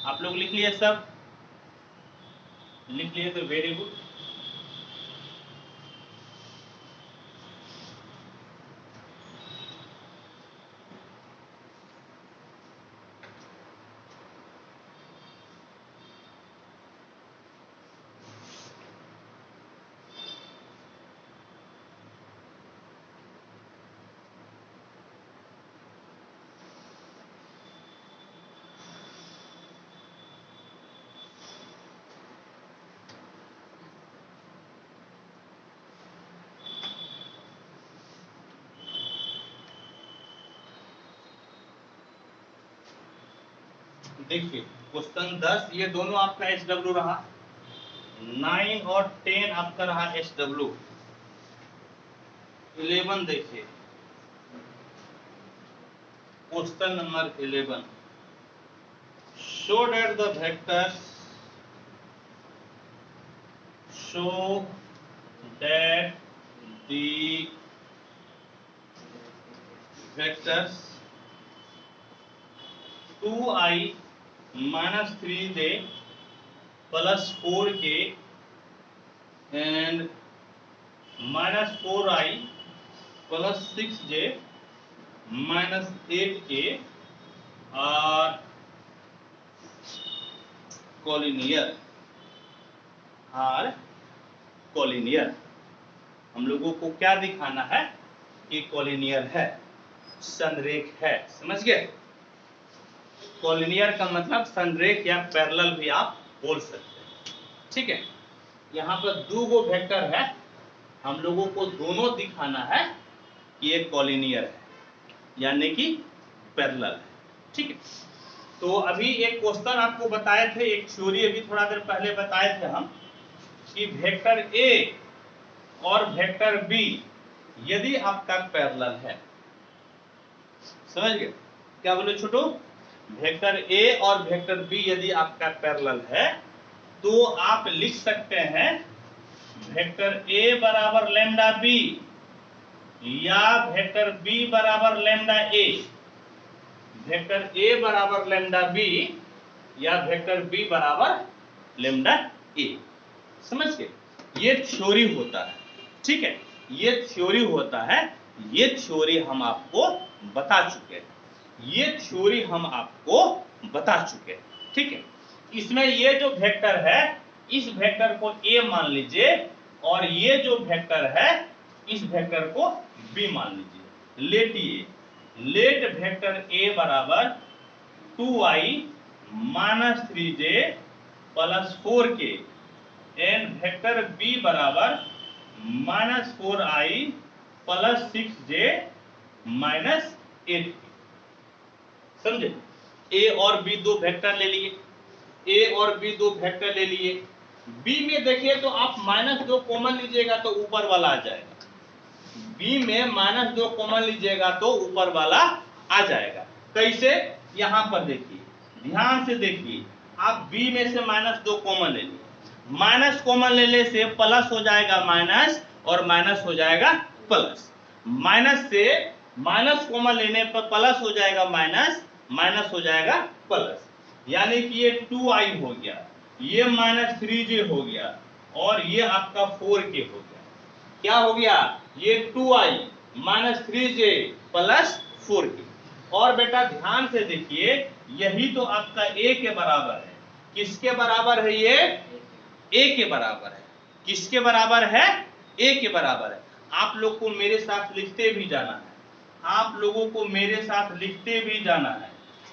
आप लोग लिख लिए, सब लिख लिए तो वेरी गुड। देखिए क्वेश्चन 10 ये दोनों आपका SW रहा, 9 और 10 आपका रहा SW। 11 देखिए, question number 11, show that the vectors two i minus 3j plus 4k and minus 4i plus 6j minus 8k are collinear. हम लोगों को क्या दिखाना है कि कोलिनियर है, संरेख है। समझ गए? कोलिनियर का मतलब संरेख या पैरेलल भी आप बोल सकते हैं। ठीक है, यहाँ पर दो गो वेक्टर है, हम लोगों को दोनों दिखाना है कि एक कोलिनियर है यानी कि पैरेलल है। ठीक है, तो अभी एक क्वेश्चन आपको बताए थे, एक थ्योरी अभी थोड़ा देर पहले बताए थे हम कि वेक्टर ए और वेक्टर बी यदि आपका पैरेलल है, समझ गए? क्या बोले छोटू? वेक्टर ए और वेक्टर बी यदि आपका पैरेलल है तो आप लिख सकते हैं वेक्टर ए बराबर लैम्डा बी या वेक्टर बी बराबर लैम्डा ए। वेक्टर ए बराबर लैम्डा बी या वेक्टर बी बराबर लैम्डा ए। समझ गए? ये थ्योरी होता है। ठीक है, ये थ्योरी होता है, ये थ्योरी हम आपको बता चुके हैं, ये थ्योरी हम आपको बता चुके हैं। ठीक है, इसमें ये जो वेक्टर है इस वेक्टर को ए मान लीजिए और ये जो वेक्टर है इस वेक्टर को बी मान लीजिए। लेट वेक्टर ए बराबर 2i minus 3j plus 4k and vector B बराबर minus 4i plus 6j minus 8k। समझे? ए और बी दो वेक्टर ले लिए, ए और बी दो वेक्टर ले लिए। बी में देखिए तो आप माइनस 2 कॉमन लीजिएगा तो ऊपर वाला आ जाएगा। बी में माइनस 2 कॉमन लीजिएगा तो ऊपर वाला आ जाएगा। कैसे? यहां पर देखिए, ध्यान से देखिए, आप बी में से माइनस 2 कॉमन ले लीजिए, माइनस कॉमन लेने से प्लस हो जाएगा माइनस और माइनस हो जाएगा प्लस, माइनस से माइनस कॉमन लेने पर प्लस हो जाएगा माइनस, माइनस हो जाएगा प्लस, यानी कि ये 2i हो गया, ये माइनस 3j हो गया और ये आपका 4k हो गया। क्या हो गया? ये 2i minus 3j plus 4k। और बेटा ध्यान से देखिए, यही तो आपका a के बराबर है। किसके बराबर है ये? a के बराबर है। किसके बराबर है? a के बराबर है। आप लोग को मेरे साथ लिखते भी जाना है, आप लोगों को मेरे साथ लिखते भी जाना है,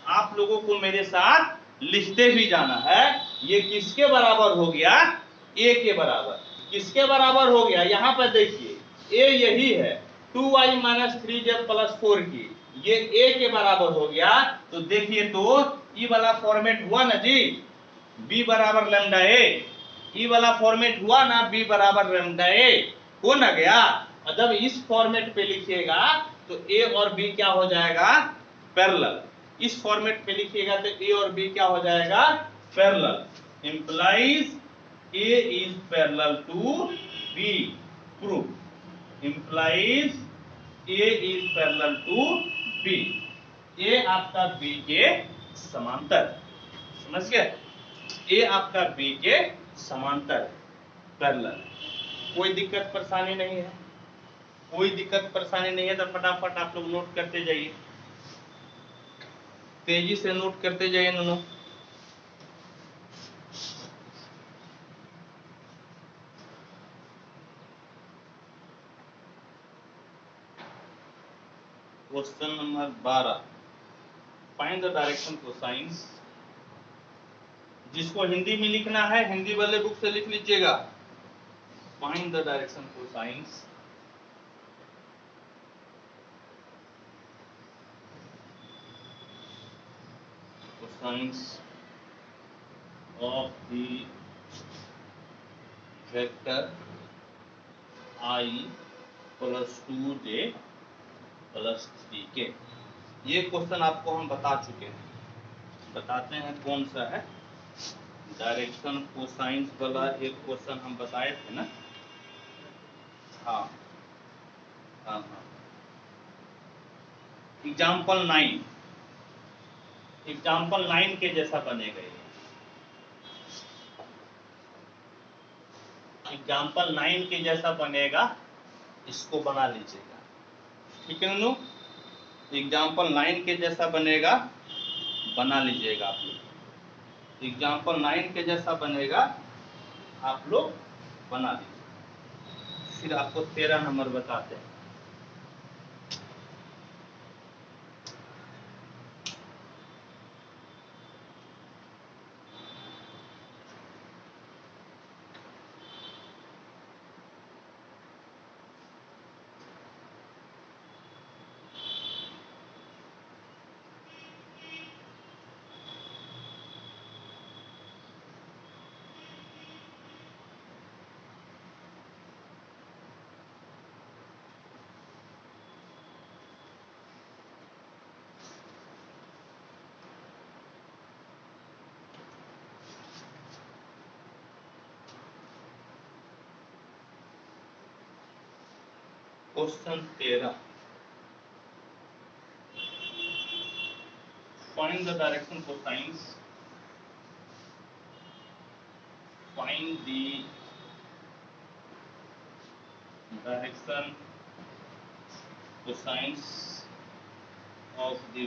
आप लोगों को मेरे साथ लिखते भी जाना है। ये किसके बराबर हो गया? a के बराबर। किसके बराबर हो गया, यहां पर देखिए ए यही है 2y माइनस 3z प्लस 4 की, ये ए के बराबर हो गया। तो देखिए तो ई वाला फॉर्मेट हुआ ना जी, बी बराबर लैम्डा ए, ई वाला फॉर्मेट हुआ ना बी बराबर लैम्डा ए, हो ना गया। और जब इस फॉर्मेट पे लिखिएगा तो ए और बी क्या हो जाएगा, पैरेलल। इस फॉर्मेट पे लिखिएगा तो ए और बी क्या हो जाएगा, parallel. Implies A is parallel to B, proof. Implies A is parallel to B, A आपका बी के समांतर, समझ गए, ए आपका बी के समांतर पैरेलल। कोई दिक्कत परेशानी नहीं है, कोई दिक्कत परेशानी नहीं है। तो फटाफट आप लोग नोट करते जाइए, तेजी से नोट करते जाइए नोनो। Question number 12, find the direction cosine. जिसको हिंदी में लिखना है हिंदी वाले बुक से लिख लीजिएगा, find the direction cosines of the vector I plus 2j plus 3k। ये क्वेश्चन आपको हम बता चुके हैं, बताते हैं कौन सा है। डायरेक्शन कोसाइंस वाला एक क्वेश्चन हम बताए थे ना, हाँ हाँ हाँ। एग्जाम्पल 9, एग्जाम्पल 9 के जैसा बनेगा ये। एग्जाम्पल 9 के जैसा बनेगा, इसको बना लीजिएगा, ठीक है नू। एग्जाम्पल 9 के जैसा बनेगा, बना लीजिएगा आप लोग। एग्जाम्पल 9 के जैसा बनेगा, आप लोग बना लीजिए। फिर आपको 13 नंबर बताते हैं। Question 13, find the direction cosines, find the direction cosines of the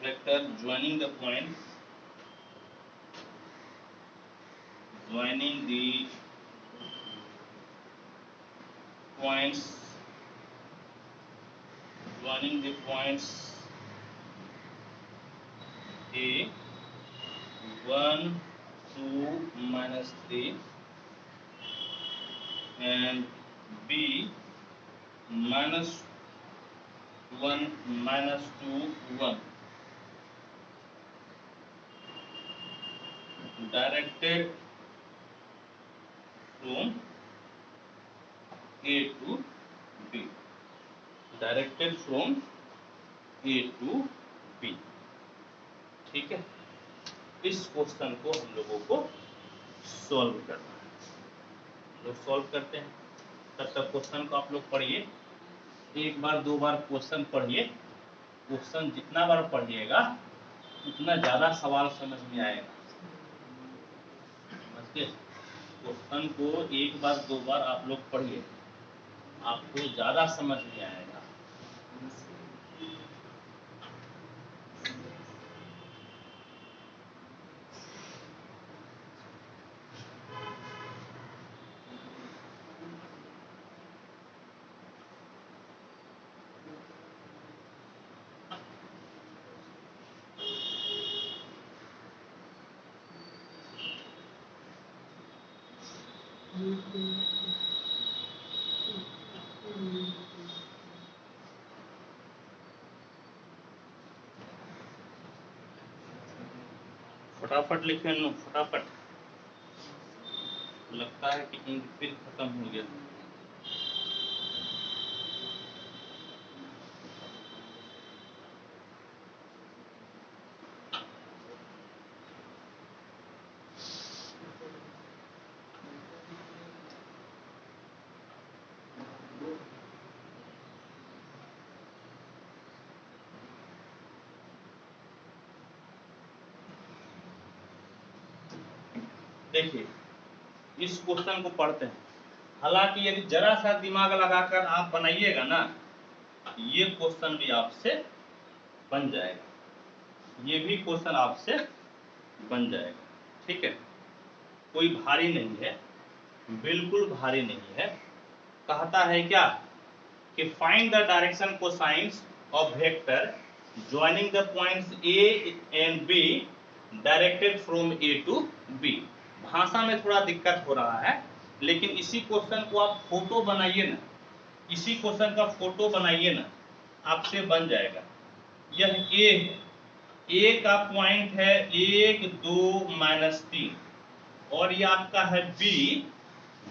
vector joining the points, joining the points, joining the points A 1 2 minus 3 and B minus 1 minus 2 1, directed from A to B, directed from A to B, ठीक है। इस क्वेश्चन को हम लोगों को सॉल्व करना है, लोग सॉल्व करते हैं। तब तक क्वेश्चन को आप लोग पढ़िए, एक बार दो बार क्वेश्चन पढ़िए। क्वेश्चन जितना बार पढ़िएगा उतना ज्यादा सवाल समझ में आएगा, समझिए। क्वेश्चन को एक बार दो बार आप लोग पढ़िए, आपको ज्यादा समझ में आएगा। फटाफट लिखे नो, फटाफट। लगता है कि इंक फिर खत्म हो गया। देखिए इस क्वेश्चन को पढ़ते हैं। हालांकि यदि जरा सा दिमाग लगाकर आप बनाइएगा ना, ये क्वेश्चन भी आपसे बन जाएगा, ये भी क्वेश्चन आपसे बन जाएगा। ठीक है, कोई भारी नहीं है, बिल्कुल भारी नहीं है। कहता है क्या कि find the direction cosines of vector joining the points A and B directed from A to B. भाषा में थोड़ा दिक्कत हो रहा है, लेकिन इसी क्वेश्चन को आप फोटो बनाइए ना, इसी क्वेश्चन का फोटो बनाइए ना, आपसे बन जाएगा। यह ए है, ए का पॉइंट है 1 2 -3, और ये आपका है बी,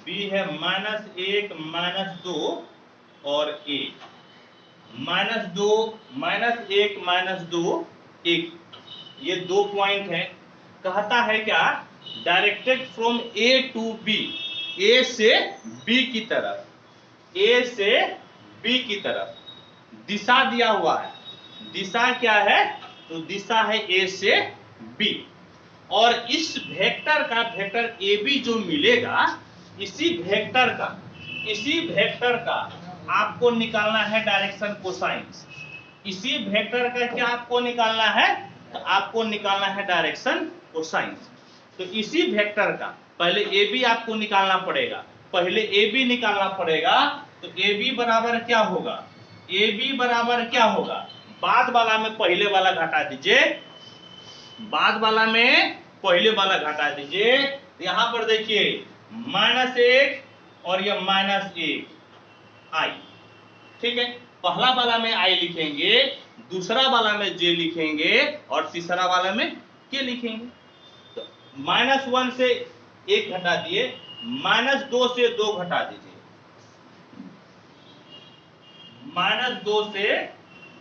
बी है -1 -2 और ए -2 -1 -2 1, ये 2 पॉइंट है। कहता है क्या, directed from A to B, A से बी की तरफ, ए से बी की तरफ दिशा दिया हुआ है। दिशा क्या है, तो दिशा है ए से बी, और इस वेक्टर का, वेक्टर ए बी जो मिलेगा, इसी वेक्टर का आपको निकालना है डायरेक्शन कोसाइंस। इसी वेक्टर का क्या आपको निकालना है, तो आपको निकालना है डायरेक्शन कोसाइंस। तो इसी वेक्टर का पहले ए बी आपको निकालना पड़ेगा, पहले ए बी निकालना पड़ेगा। तो ए बी बराबर क्या होगा, ए बी बराबर क्या होगा, बाद वाला में पहले वाला घटा दीजिए, बाद वाला में पहले वाला घटा दीजिए। यहां पर देखिए -1 और यह -1 आई। ठीक है, पहला वाला में आई लिखेंगे, दूसरा वाला में जे लिखेंगे, और तीसरा वाला में के लिखेंगे। तो -1 से 1 घटा दिए, -2 से 2 घटा दीजिए, -2 से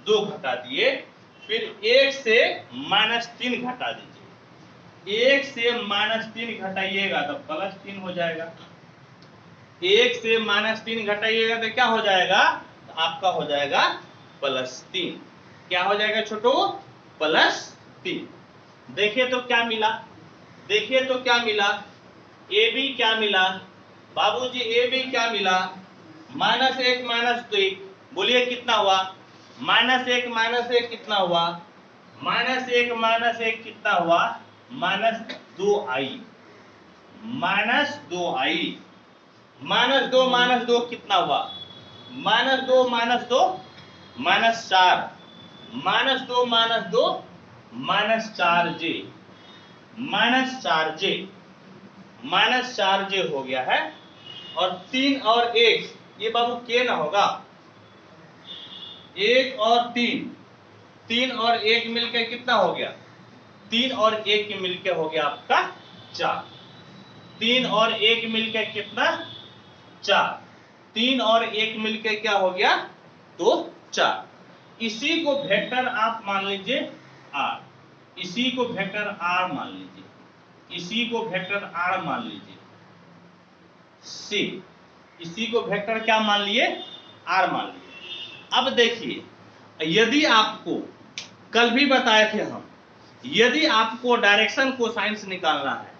2 घटा दिए, फिर 1 से -3 घटा दीजिए। 1 से -3 घटाइएगा तो +3 हो जाएगा। 1 से -3 घटाइएगा तो क्या हो जाएगा, तो आपका हो जाएगा +3। क्या हो जाएगा छोटो, +3। देखिए तो क्या मिला, देखिए तो क्या मिला, ए बी क्या मिला बाबूजी, ए बी क्या मिला, -1 -2, बोलिए कितना हुआ, -1 -1 कितना हुआ, -1 -1 कितना हुआ, -2i, -2i, -2 कितना हुआ, -2 -2 -4, -2 -2 -4j, -4j हो गया है। और 3 और 1, ये बाबू के ना होगा, 1 और 3, 3 और 1 मिलकर कितना हो गया, 3 और 1 मिलकर हो गया आपका 4। 3 और 1 मिलकर कितना, 4। 3 और 1 मिलकर क्या हो गया, तो 4। इसी को वेक्टर आप मान लीजिए r, इसी को वेक्टर r मान लीजिए, इसी को वेक्टर r मान लीजिए, c, इसी को वेक्टर क्या मान लिए, r मान लिए। अब देखिए, यदि आपको कल भी बताए थे हम, यदि आपको डायरेक्शन कोसाइंस निकालना है,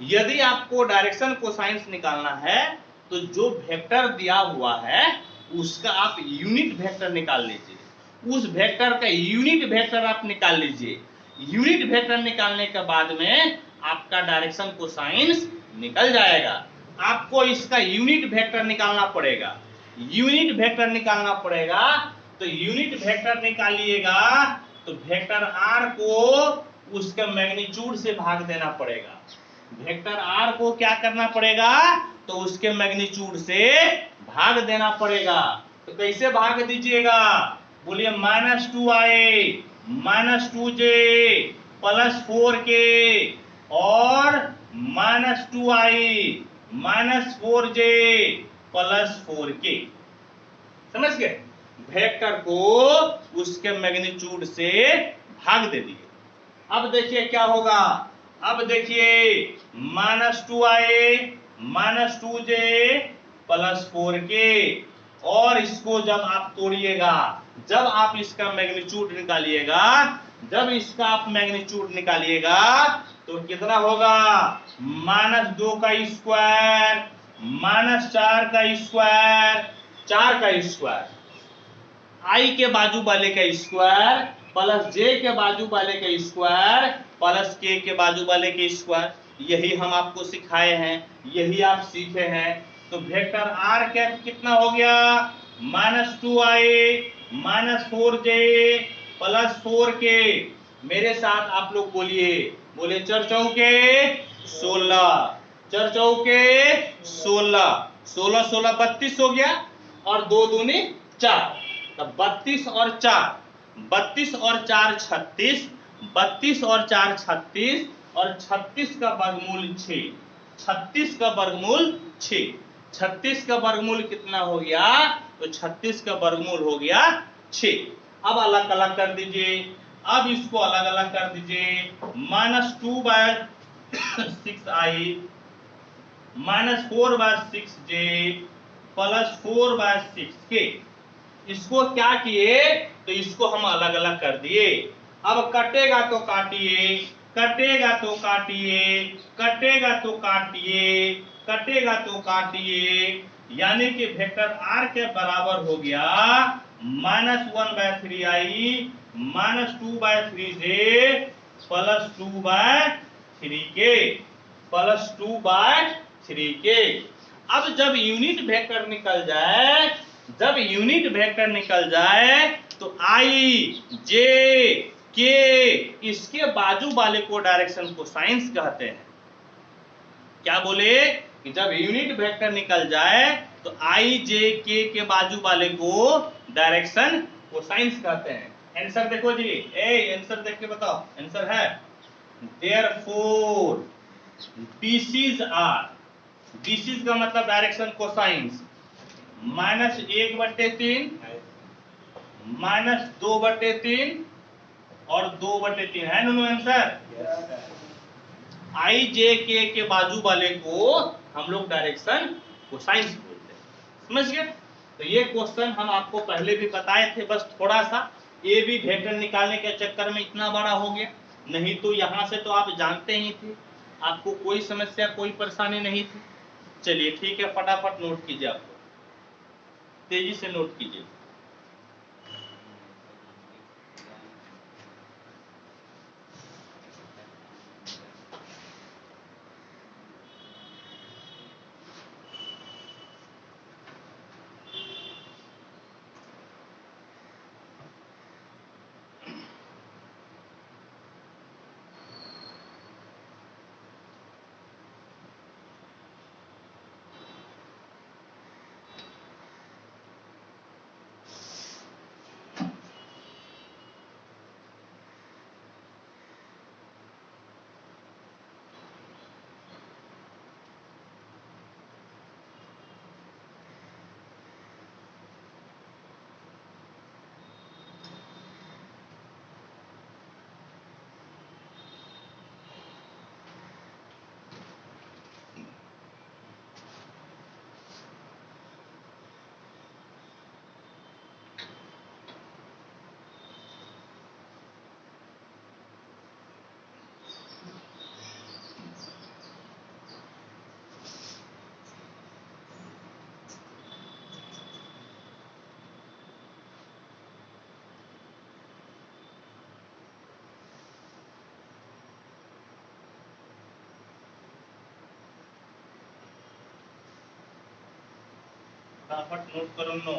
यदि आपको डायरेक्शन कोसाइंस निकालना है, तो जो वेक्टर दिया हुआ है उसका आप यूनिट वेक्टर निकाल लीजिए, उस वेक्टर का यूनिट वेक्टर आप निकाल लीजिए। यूनिट वेक्टर निकालने के बाद में आपका डायरेक्शन कोसाइंस निकल जाएगा। आपको इसका यूनिट वेक्टर निकालना पड़ेगा, यूनिट वेक्टर निकालना पड़ेगा। तो यूनिट वेक्टर निकालिएगा तो वेक्टर r को उसके मैग्नीट्यूड से भाग देना पड़ेगा। वेक्टर आर को क्या करना पड़ेगा, तो उसके मैग्नीट्यूड से भाग देना पड़ेगा। तो कैसे भाग दीजिएगा, बोलिए -2i -2j +4k और -2i -4j +4k। समझ गए, वेक्टर को उसके मैग्नीट्यूड से भाग दे दिए। अब देखिए क्या होगा, अब देखिए -2i -2j +4k, और इसको जब आप तोड़िएगा, जब आप इसका मैग्नीट्यूड निकालिएगा, जब इसका आप मैग्नीट्यूड निकालिएगा तो कितना होगा, -2 का स्क्वायर -4 का स्क्वायर 4 का स्क्वायर, i के बाजू वाले का स्क्वायर प्लस j के बाजू वाले का स्क्वायर प्लस k के बाजू वाले के स्क्वायर। यही हम आपको सिखाए हैं, यही आप सीखे हैं। तो वेक्टर r क्या कितना हो गया, -2i -4j +4k। मेरे साथ आप लोग बोलिए, बोले 4 चौके 16, 4 चौके 16, 16 16 32 हो गया, और 2 दूनी 4, तब 32 और 4, 32 और 4 36, 32 और 4 36, और 36 का वर्गमूल 6, 36 का वर्गमूल 6, 36 का वर्गमूल कितना हो गया, तो 36 का वर्गमूल हो गया 6। अब अलग अलग कर दीजिए, अब इसको अलग अलग कर दीजिए, -2/6i -4/6j +4/6k। इसको क्या किए, तो इसको हम अलग अलग कर दिए। अब कटेगा तो काटिए, कटेगा तो काटिए, कटेगा तो काटिए, कटेगा तो काटिए, यानी कि वेक्टर r के बराबर हो गया -1/3i -2/3j +2/3k। अब जब यूनिट वेक्टर निकल जाए, जब यूनिट वेक्टर निकल जाए तो i j k इसके बाजू वाले को डायरेक्शन कोसाइंस कहते हैं। क्या बोले कि जब यूनिट वेक्टर निकल जाए तो i j k के बाजू वाले को डायरेक्शन कोसाइंस कहते हैं। आंसर देखो जी, आंसर देख के बताओ, आंसर है therefore this is r, this is का मतलब डायरेक्शन कोसाइंस, -1/3 -2/3 और 2/3 है दोनों आंसर। i j k के बाजू वाले को हम लोग डायरेक्शन कोसाइंस बोलते हैं। समझ गए, तो ये क्वेश्चन हम आपको पहले भी बताए थे, बस थोड़ा सा ये भी वेक्टर निकालने के चक्कर में इतना बड़ा हो गया, नहीं तो यहाँ से तो आप जानते ही थे, आपको कोई समस्या कोई परेशानी नहीं थी। चलिए ठीक है, फटाफट नोट कीजिए, आप तेजी से नोट कीजिए। फटाफट नोट करो no.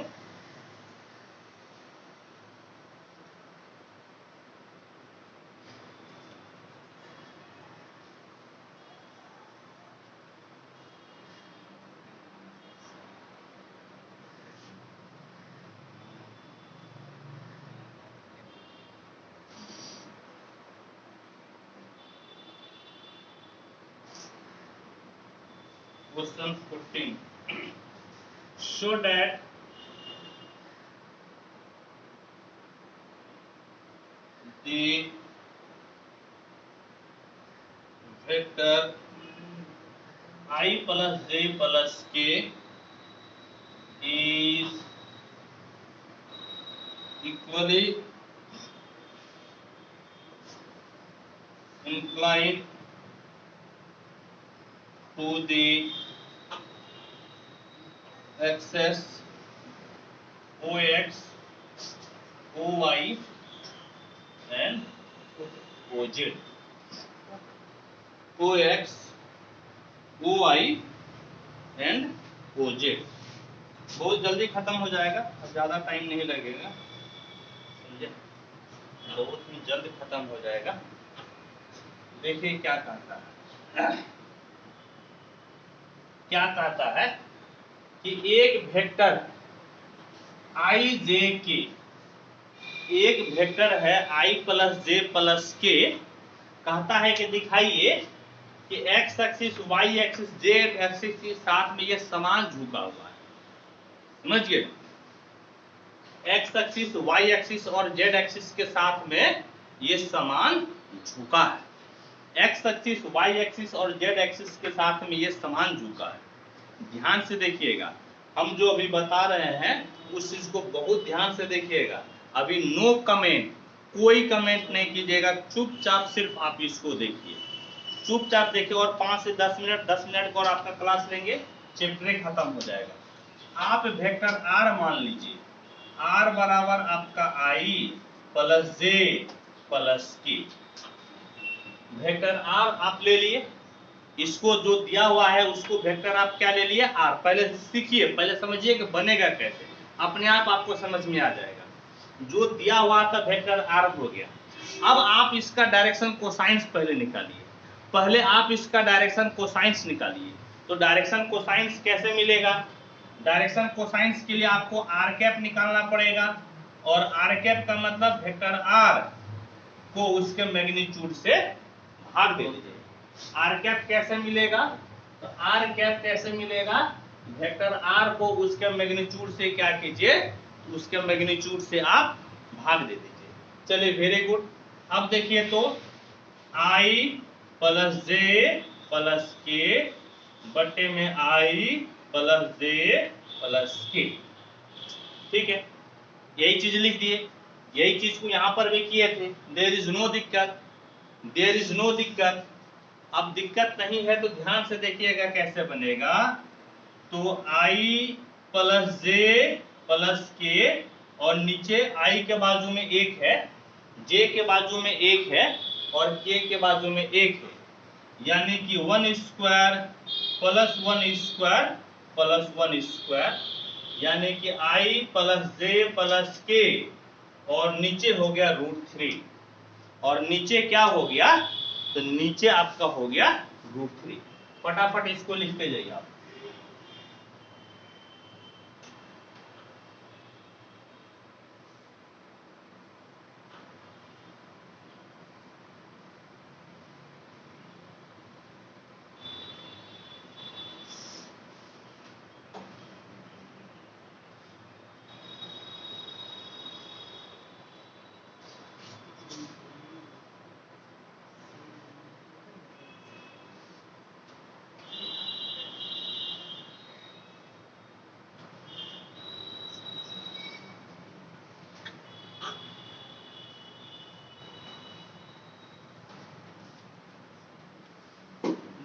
Question 14 show that the vector I plus j plus k is equally inclined to the axis OX, OY and OZ. OX, OY and OZ. बहुत जल्दी खत्म हो जाएगा, अब ज्यादा टाइम नहीं लगेगा, समझे? बहुत ही जल्द खत्म हो जाएगा। देखिए क्या कहता है, क्या कहता है कि एक वेक्टर आई जे के, एक वेक्टर है आई प्लस जे प्लस के, कहता है कि दिखाइए कि X axis Y axis Z axis के साथ में ये समान झुका हुआ है। समझिए, एक्स एक्सिस वाई एक्सिस और जेड एक्सिस के साथ में ये समान झुका है। एक्स एक्सिस वाई एक्सिस और जेड एक्सिस के साथ में ये समान झुका है। ध्यान से देखिएगा, हम जो अभी बता रहे हैं उस चीज को बहुत ध्यान से देखिएगा। अभी नो कमेंट, कोई कमेंट नहीं कीजिएगा, चुपचाप सिर्फ आप इसको देखिए, चुपचाप देखिए। और 5 से 10 मिनट का और आपका क्लास लेंगे, चैप्टर खत्म हो जाएगा। आप वेक्टर आर मान लीजिए, आर बराबर आपका आई प्लस जे प्लस के। वेक्टर आर आप ले लिए, इसको जो दिया हुआ है उसको वेक्टर आप क्या ले लिए, आर। पहले सीखिए, पहले समझिए कि बनेगा कैसे, अपने आप आपको समझ में आ जाएगा। जो दिया हुआ था वेक्टर आर हो गया। अब आप इसका डायरेक्शन कोसाइंस पहले निकालिए, पहले आप इसका डायरेक्शन कोसाइंस निकालिए। तो डायरेक्शन कोसाइंस कैसे मिलेगा? डायरेक्शन कोसाइंस के लिए आपको आर कैप निकालना पड़ेगा, और आर कैप का मतलब वेक्टर आर को उसके मैग्नीट्यूड से भाग दे दीजिए। आर कैप कैसे मिलेगा? तो आर कैप कैसे मिलेगा? वेक्टर आर को उसके मैग्नीट्यूड से क्या कीजिए, उसके मैग्नीट्यूड से आप भाग दे दीजिए। चलिए, वेरी गुड। अब देखिए तो आई प्लस जे प्लस के बटे में आई प्लस जे प्लस के, ठीक है, यही चीज लिख दिए। यही चीज को यहां पर भी किए थे। देयर इज नो दिक्कत, देयर इज नो दिक्कत। अब दिक्कत नहीं है तो ध्यान से देखिएगा कैसे बनेगा। तो आई प्लस जे प्लस के, और नीचे आई के बाजू में एक है, जे के बाजू में एक है, और के के बाजू में एक है, यानी कि 1 square plus 1 square plus 1 square, यानी कि आई प्लस जे प्लस के, और नीचे हो गया √3, और नीचे क्या हो गया, तो नीचे आपका हो गया √3। फटाफट इसको लिखते जाइए आप।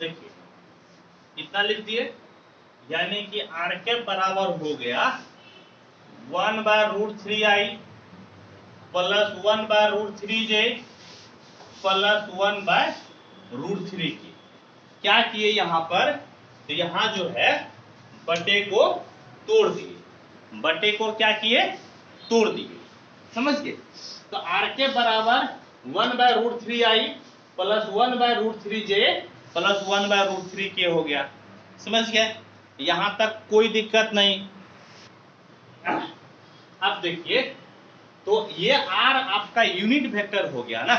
देखिए, इतना लिख दिए, यानी कि आर के बराबर हो गया 1/√3i प्लस 1/√3j प्लस 1/√3 की। क्या किए यहाँ पर, तो यहाँ जो है बटे को तोड़ दिए, बटे को क्या किए, तोड़ दिए, समझ गए। तो आर के बराबर 1/√3i plus 1/√3j plus 1/√3k हो गया, समझ गए। यहां तक कोई दिक्कत नहीं। अब देखिए, तो ये आर आपका यूनिट वेक्टर हो गया ना,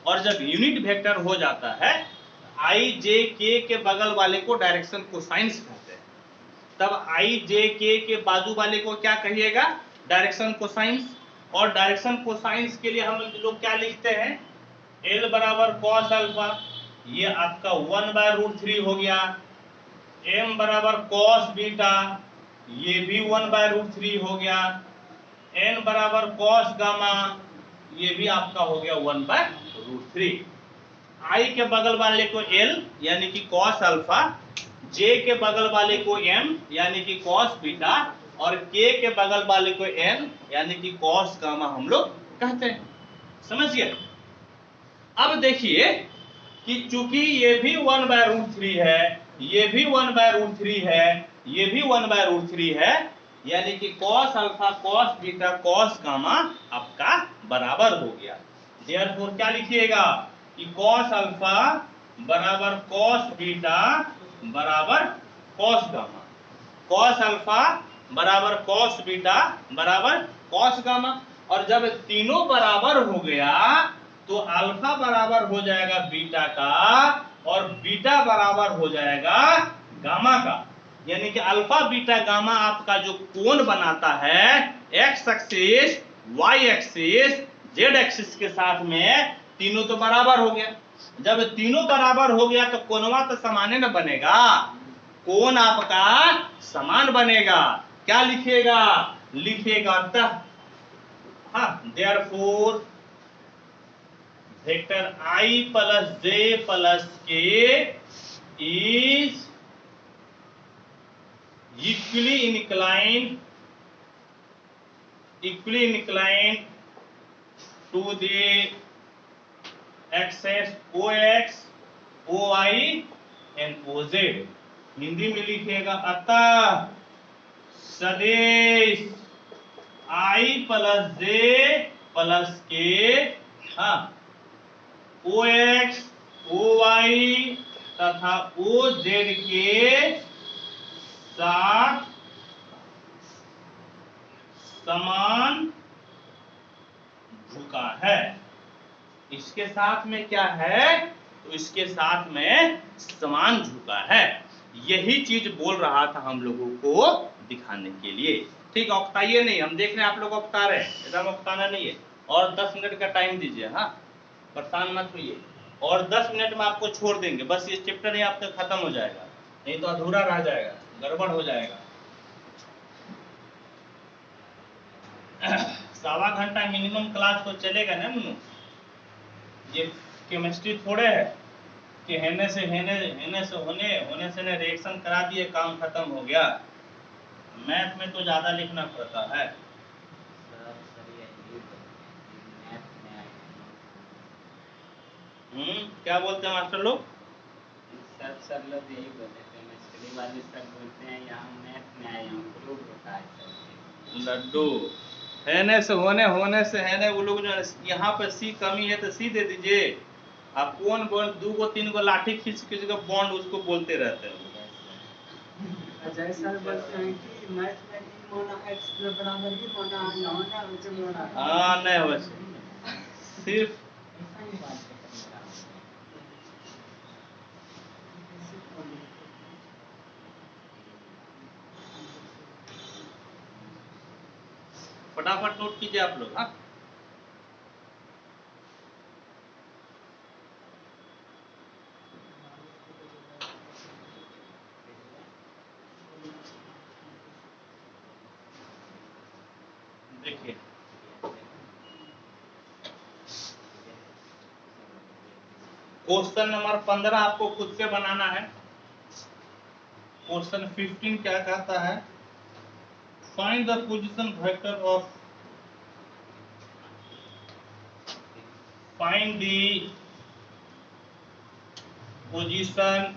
और जब यूनिट वेक्टर हो जाता है, आई जे के के बगल वाले को डायरेक्शन कोसाइंस कहते हैं, तब आई जे के बाजू वाले को क्या कहिएगा, डायरेक्शन कोसाइंस। और डायरेक्शन कोसाइंस के लिए हम लोग क्या लिखते हैं, एल बराबर कॉस अल्फा, ये आपका 1/√3 हो गया। एम बराबर कॉस बीटा, ये भी 1/√3 हो गया। एन बराबर कॉस गामा, ये भी आपका हो गया 1/√3। आई के बगल वाले को एल यानी कि कॉस अल्फा, जे के बगल वाले को एम यानी कि कॉस बीटा, और के के बगल वाले को एन यानी कि कॉस गामा हम लोग कहते हैं। समझ गए। अब देखिए कि चूंकि ये भी 1/√3 है, ये भी 1/√3 है, ये भी 1/√3 है, यानी कि cos alpha cos beta cos gamma आपका बराबर हो गया। देयरफॉर क्या लिखिएगा कि कॉस अल्फा बराबर कॉस बीटा बराबर कॉस गामा, कॉस अल्फा बराबर कॉस बीटा बराबर कॉस गामा। और जब तीनों बराबर हो गया तो अल्फा बराबर हो जाएगा बीटा का और बीटा बराबर हो जाएगा गामा का, यानी कि अल्फा बीटा गामा आपका जो कोण बनाता है X axis Y axis Z axis के साथ में, तीनों तो बराबर हो गया। जब तीनों बराबर हो गया तो कोणवा तो समान न बनेगा, कोण आपका समान बनेगा। क्या लिखिएगा, लिखिएगा तह, देयरफॉर वेक्टर आई प्लस जे प्लस के is equally inclined to the axis OX, OY and OZ। Hindi में लिखिएगा अतः सदिश I प्लस जे प्लस के OX, OY तथा OZ के साथ समान झुका है। इसके साथ में क्या है, तो इसके साथ में समान झुका है। यही चीज बोल रहा था हम लोगों को दिखाने के लिए। ठीक, औकताइए नहीं, हम देख रहे हैं आप लोग औकता रहे हैं, एकदम औकताना नहीं है। और 10 मिनट का टाइम दीजिए, हाँ परेशान मत होइए। और 10 मिनट में आपको छोड़ देंगे, बस ये चैप्टर ही आपका खत्म हो जाएगा, नहीं तो अधूरा रह जाएगा, गड़बड़ हो जाएगा। 1.25 घंटा मिनिमम क्लास तो चलेगा ना मुन्नू। ये केमिस्ट्री थोड़े है कि हेने से होने से रिएक्शन करा दिए काम खत्म हो गया। मैथ में तो ज्यादा लिखना पड़ता है। क्या बोलते हैं मास्टर लोग? सर लोग यही बोलते हैं, केमिस्ट्री वाले सर बोलते हैं यहाँ मैथ में आए यहाँ प्रूव होता है। लड्डू हेने से होने से हेने, वो लोग जो यहाँ पे सी कमी है तो सी दे दीजिए। आप कौन बोल 2 गो 3 गो लाठी खींच के बॉन्ड उसको बोलते रहते हैं। अजय सर बोलते हैं कि मैथ में x बराबर ही होना। हाँ नहीं बस सिर्फ फटाफट नोट कीजिए आप लोग। हाँ देखिए क्वेश्चन नंबर 15 आपको खुद से बनाना है। क्वेश्चन 15 क्या कहता है, find the position vector of, find the position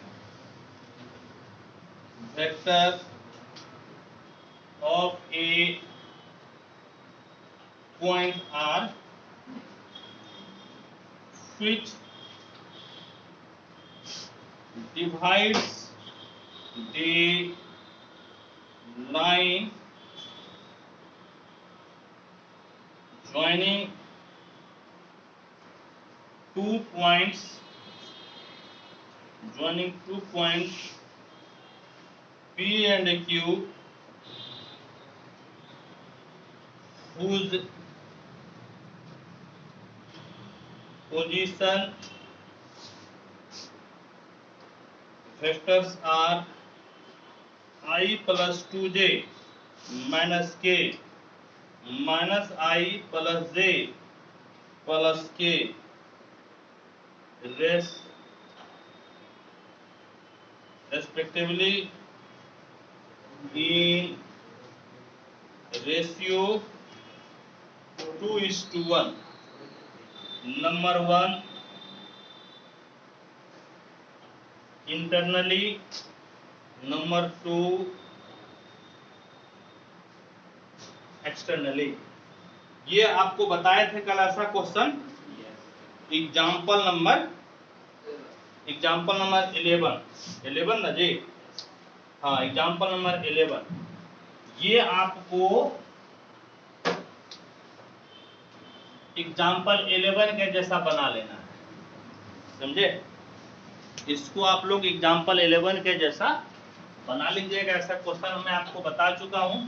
vector of A point R which divides the line joining 2 points joining 2 points P and Q whose position vectors are I plus 2j minus k minus I plus j plus k respectively in ratio 2:1. Number 1 internally, number 2 externally. ये आपको बताए थे कल ऐसा क्वेश्चन, एग्जाम्पल नंबर 11 ना जी, हाँ एग्जाम्पल नंबर 11। ये आपको एग्जाम्पल 11 के जैसा बना लेना है, समझे? इसको आप लोग एग्जाम्पल 11 के जैसा बना लीजिएगा। ऐसा क्वेश्चन मैं आपको बता चुका हूं।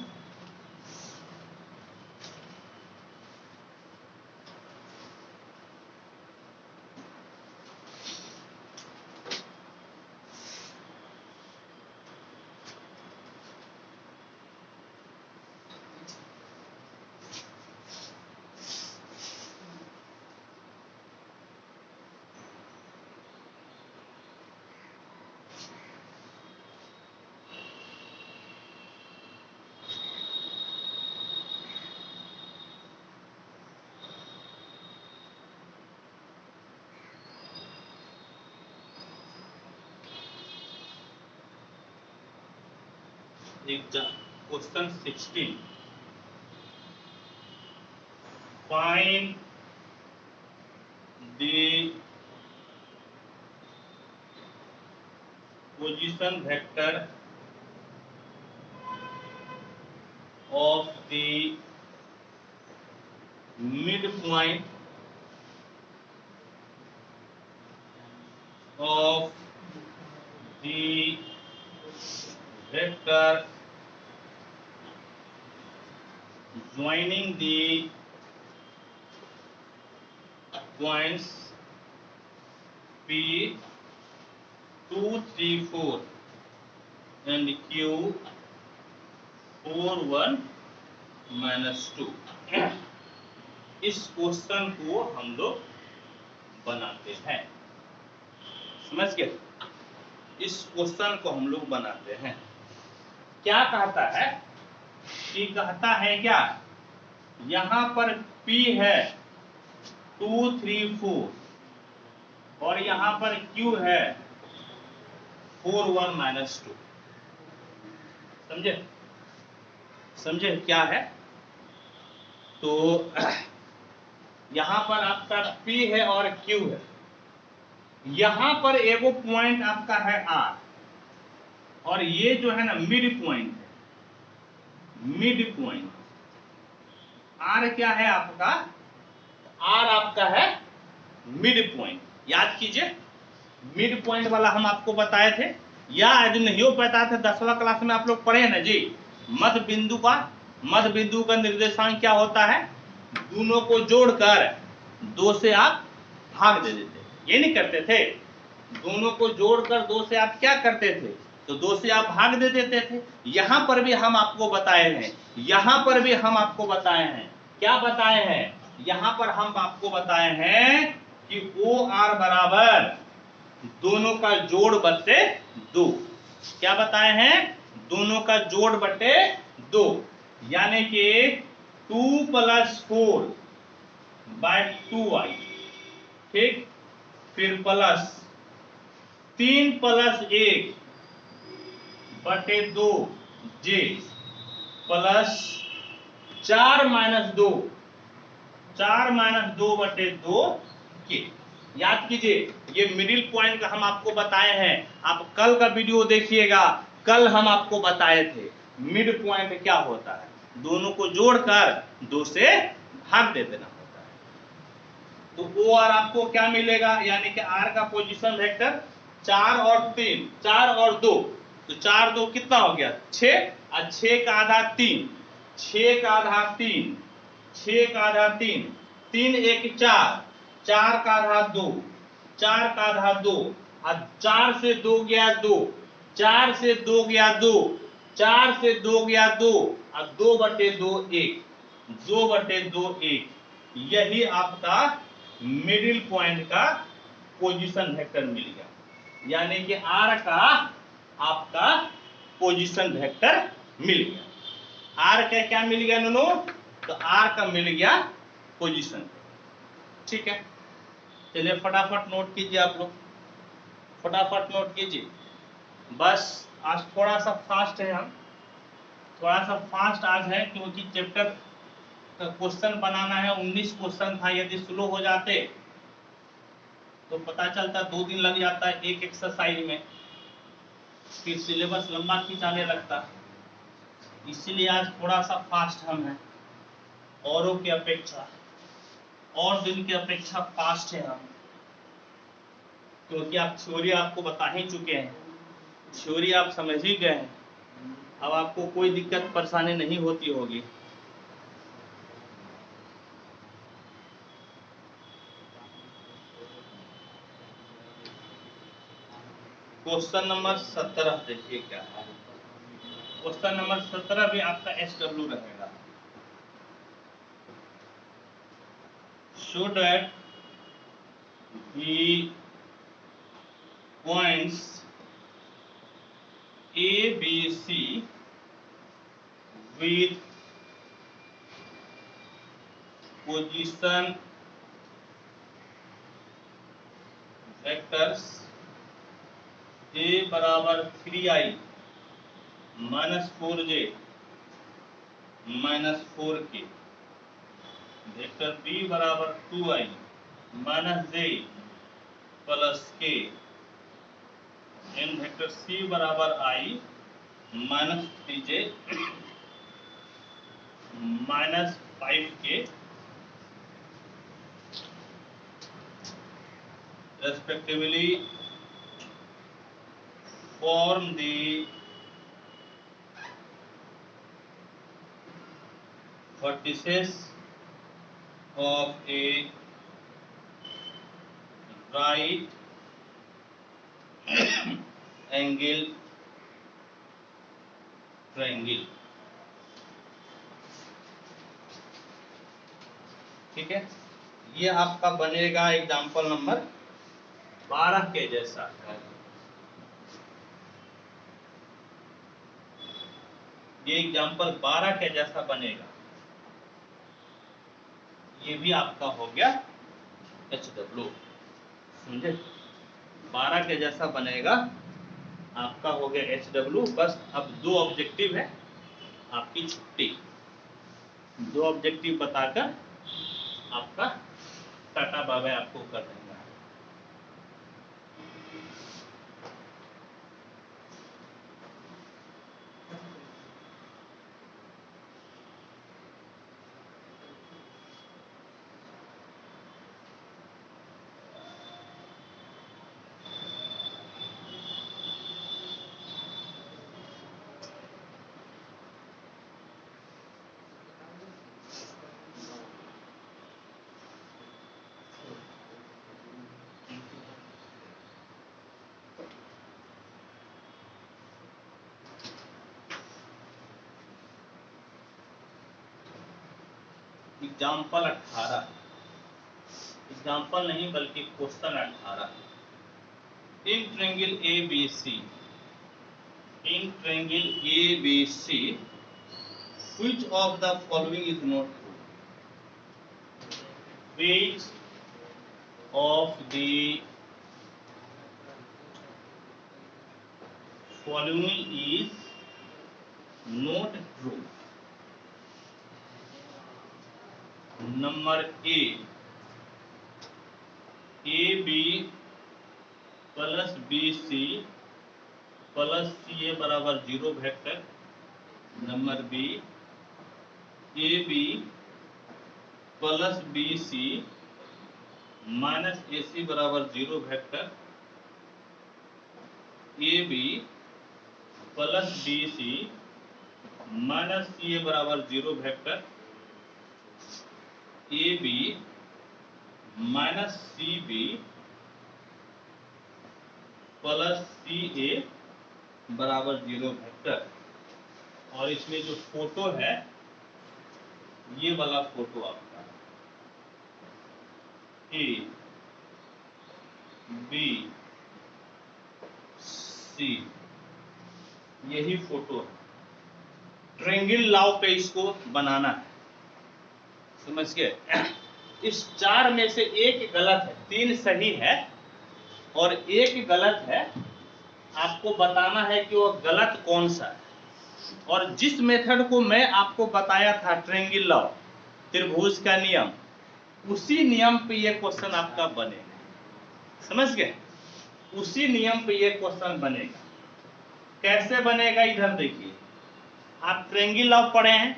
Question 16. Find the position vector of the midpoint of the vector joining the points P 2, 3, 4 and Q 4, 1, -2। इस क्वेश्चन को हम लोग बनाते हैं, समझ गए? इस क्वेश्चन को हम लोग बनाते हैं। क्या कहता है कि कहता है क्या, यहां पर P है 2, 3, 4 और यहां पर Q है 4, 1, -2। समझे? समझे क्या है? तो यहां पर आपका P है और Q है, यहां पर एगो पॉइंट आपका है R, और ये जो है ना मिड पॉइंट है। मिड पॉइंट R क्या है आपका? R आपका है मिड पॉइंट। याद कीजिए, मिड पॉइंट वाला हम आपको बताए थे, या यदि नहीं हो पाता थे 10वां क्लास में आप लोग पढ़े ना जी, मध्य बिंदु का निर्देशांक क्या होता है? दोनों को जोड़कर 2 से आप भाग दे देते। ये नहीं करते थे? दोनों को जोड़कर 2 से आप क्या करते थे? तो 2 से आप भाग दे देते थे। यहां पर भी हम आपको बताए हैं, क्या बताए हैं? यहां पर हम आपको बताए हैं कि OR बराबर दोनों का जोड़ बटे 2। क्या बताए हैं? दोनों का जोड़ बटे 2, यानी कि 2 + 4/2i, ठीक, फिर प्लस 3 + 1/2j प्लस 4 - 2/2k। याद कीजिए, ये मिडिल पॉइंट का हम आपको बताए हैं। आप कल का वीडियो देखिएगा, कल हम आपको बताए थे मिड पॉइंट क्या होता है। दोनों को जोड़कर 2 से भाग दे देना होता है। तो OR आपको क्या मिलेगा? यानी कि R का पोजीशन वेक्टर 4 और 3, 4 और 2, तो 4 2 कितना हो गया 6, और 6 का आधा 3, 6 का आधा 3, 6 का आधा 3, 3 1 4, 4 का आधा 2, 4 का आधा 2, और 4 से 2 गया 2, 4 से 2 गया 2, 4 से 2 गया 2, और 2/2 1, 2/2 1, यही आपका मिडिल पॉइंट का पोजीशन वेक्टर मिल गया, यानी कि आर का आपका पोजीशन वेक्टर मिल गया। आर का क्या मिल गया नोनो, तो आर का मिल गया पोजीशन। ठीक है, चलिए फटाफट नोट कीजिए आप लोग, फटाफट नोट कीजिए। बस आज थोड़ा सा फास्ट है, हम थोड़ा सा फास्ट आज है क्योंकि चैप्टर का क्वेश्चन बनाना है, 19 क्वेश्चन था। यदि स्लो हो जाते तो पता चलता 2 दिन लग जाता है एक एक्सरसाइज में, फिर सिलेबस लंबा खिंचाने लगता। इसीलिए आज थोड़ा सा फास्ट हम हैं, औरों की अपेक्षा, और दिन की अपेक्षा फास्ट है हम, क्योंकि आप थ्योरी आपको बता ही चुके हैं, थ्योरी आप समझ ही गए हैं, अब आपको कोई दिक्कत परेशानी नहीं होती होगी। क्वेश्चन नंबर 17 देखिए क्या है। क्वेश्चन नंबर 17 भी आपका SW रहेगा। Show that the points A, B, C with position vectors A बराबर 3i minus 4j minus 4k, vector B बराबर 2i minus j plus k, and vector C बराबर i minus 3j minus 5k respectively form the vertices of a right angle triangle। ठीक है, ये आपका बनेगा एग्जाम्पल नंबर 12 के जैसा। ये एग्जाम्पल 12 के जैसा बनेगा, ये भी आपका हो गया HW, समझे, 12 के जैसा बनेगा, आपका हो गया HW। बस अब 2 ऑब्जेक्टिव है आपकी छुट्टी, 2 ऑब्जेक्टिव बताकर आपका टाटा बाय बाय आपको कर देंगे। एग्जाम्पल 18, एग्जाम्पल नहीं बल्कि question 18। In triangle ABC, in triangle ABC which of the following is not true? Which of the following is not true? Number A, AB plus BC plus CA बराबर 0 vector. Number B, AB plus BC minus AC बराबर 0 vector. A B plus B C minus C A बराबर 0 vector A B minus C B plus C A बराबर 0 वेक्टर। और इसमें जो फोटो है ये वाला फोटो आपका ए बी सी, यही फोटो है। ट्रायंगल लॉ पे इसको बनाना है, समझ गए। इस 4 में से एक गलत है, 3 सही है और एक गलत है। आपको बताना है कि वो गलत कौन सा है। और जिस मेथड को मैं आपको बताया था, ट्रायंगल लॉ, त्रिभुज का नियम, उसी नियम पे ये क्वेश्चन आपका बनेगा, समझ गए। उसी नियम पे ये क्वेश्चन बनेगा। कैसे बनेगा, इधर देखिए। आप ट्रायंगल लॉ पढ़े हैं,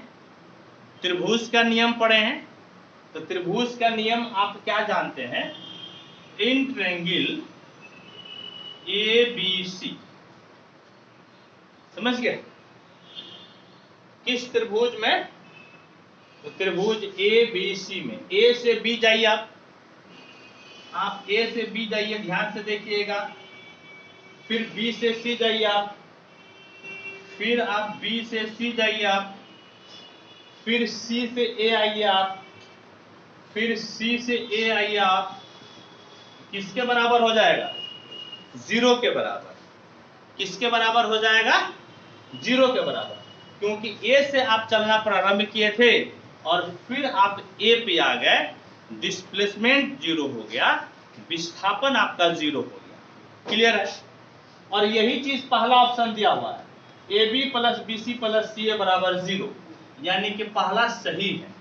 त्रिभुज का नियम पढ़े हैं, तो त्रिभुज का नियम आप क्या जानते हैं? In triangle A B C, समझ गए। किस त्रिभुज में? तो त्रिभुज ए बी सी में। ए से बी जाइए, आप ए से बी जाइए, ध्यान से देखिएगा। फिर बी से सी जाइए आप, फिर आप बी से सी जाइए आप, फिर सी से ए आइए आप, फिर सी से ए आइए आप। किसके बराबर हो जाएगा? 0 के बराबर। किसके बराबर हो जाएगा? 0 के बराबर। क्योंकि ए से आप चलना प्रारंभ किए थे और फिर आप ए पे आ गए, डिस्प्लेसमेंट 0 हो गया, विस्थापन आपका 0 हो गया। क्लियर है? और यही चीज पहला ऑप्शन दिया हुआ है, A B plus B C plus C A बराबर 0, यानी कि पहला सही है।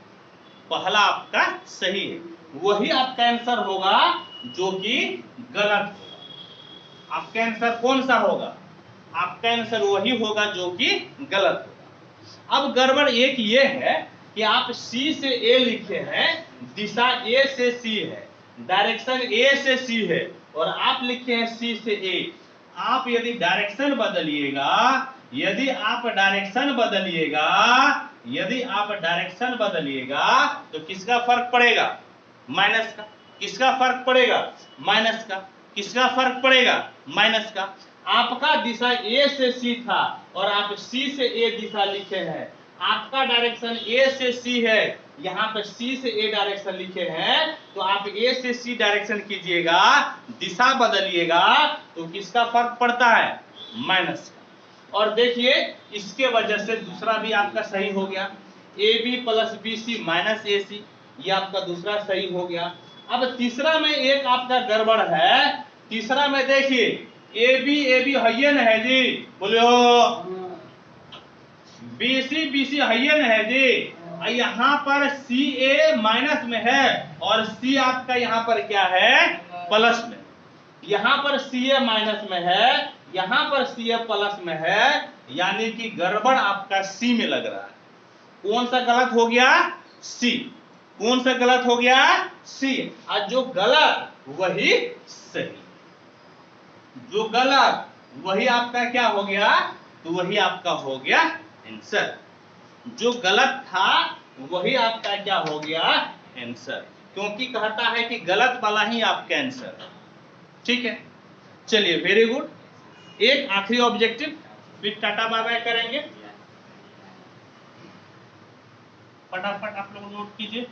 पहला आपका सही है, वही आपका आंसर होगा जो कि गलत होगा। आपका आंसर कौन सा होगा? आपका आंसर वही होगा जो कि गलत होगा। अब गड़बड़ एक ये है कि आप सी से ए लिखे हैं, दिशा ए से सी है, डायरेक्शन ए से सी है, और आप लिखे हैं सी से ए। आप यदि डायरेक्शन बदलिएगा, यदि आप डायरेक्शन बदलिएगा, यदि आप डायरेक्शन बदलिएगा, तो किसका फर्क पड़ेगा? माइनस का। किसका फर्क पड़ेगा? माइनस का। किसका फर्क पड़ेगा? माइनस का। आपका दिशा ए से सी था और आप सी से ए दिशा लिखे हैं। आपका डायरेक्शन ए से सी है, यहाँ पे सी से ए डायरेक्शन लिखे हैं, तो आप ए से सी डायरेक्शन कीजिएगा, दिशा बदलिएगा, तो किसका फर्क पड़ता है? माइनस का। और देखिए, इसके वजह से दूसरा भी आपका सही हो गया, A B plus B C minus A C, ये आपका दूसरा सही हो गया। अब तीसरा में एक आपका गड़बड़ है। तीसरा में देखिए, ए बी हयन है जी, बोलो। बी सी हयन है जी, यहाँ पर सी ए माइनस में है और सी आपका यहाँ पर क्या है? प्लस में। यहाँ पर सी ए माइनस में है, यहाँ पर सी ए प्लस में है, यानी कि गड़बड़ आपका सी में लग रहा है। कौन सा गलत हो गया? सी। कौन सा गलत हो गया? सी। और जो गलत वही सही, जो गलत वही आपका क्या हो गया? तो वही आपका हो गया आंसर। जो गलत था वही आपका क्या हो गया? आंसर। क्योंकि कहता है कि गलत वाला ही आपका आंसर है। ठीक है, चलिए, वेरी गुड। एक आखिरी ऑब्जेक्टिव, फिर टाटा बाय बाय करेंगे। फटाफट आप लोग नोट कीजिए।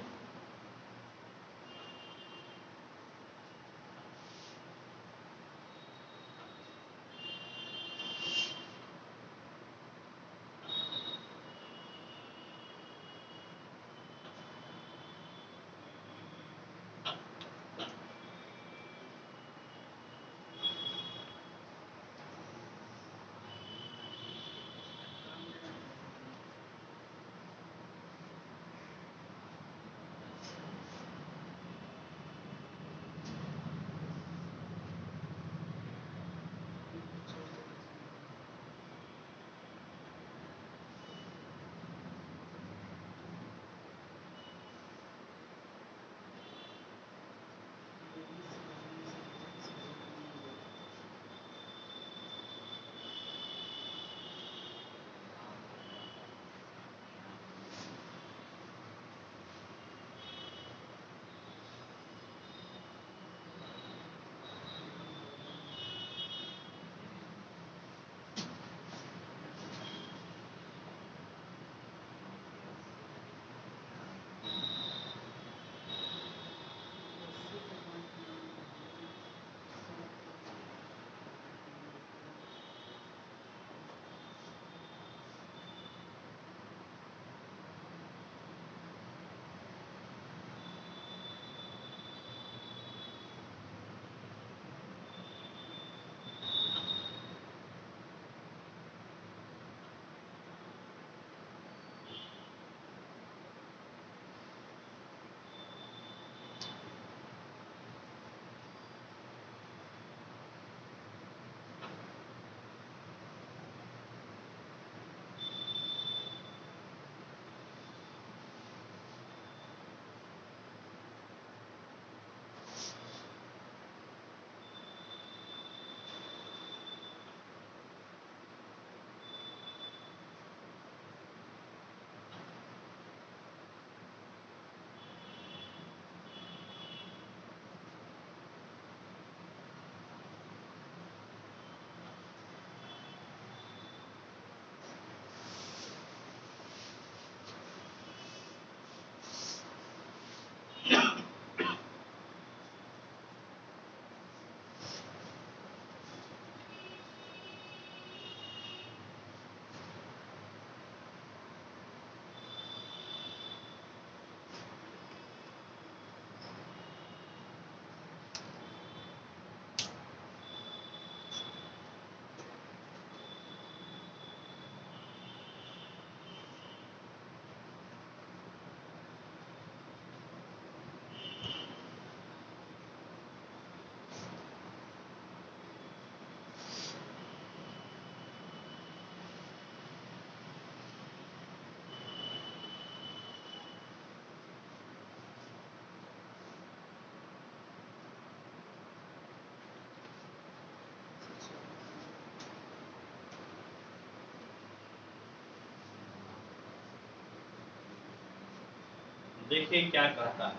देखिए क्या कहता है,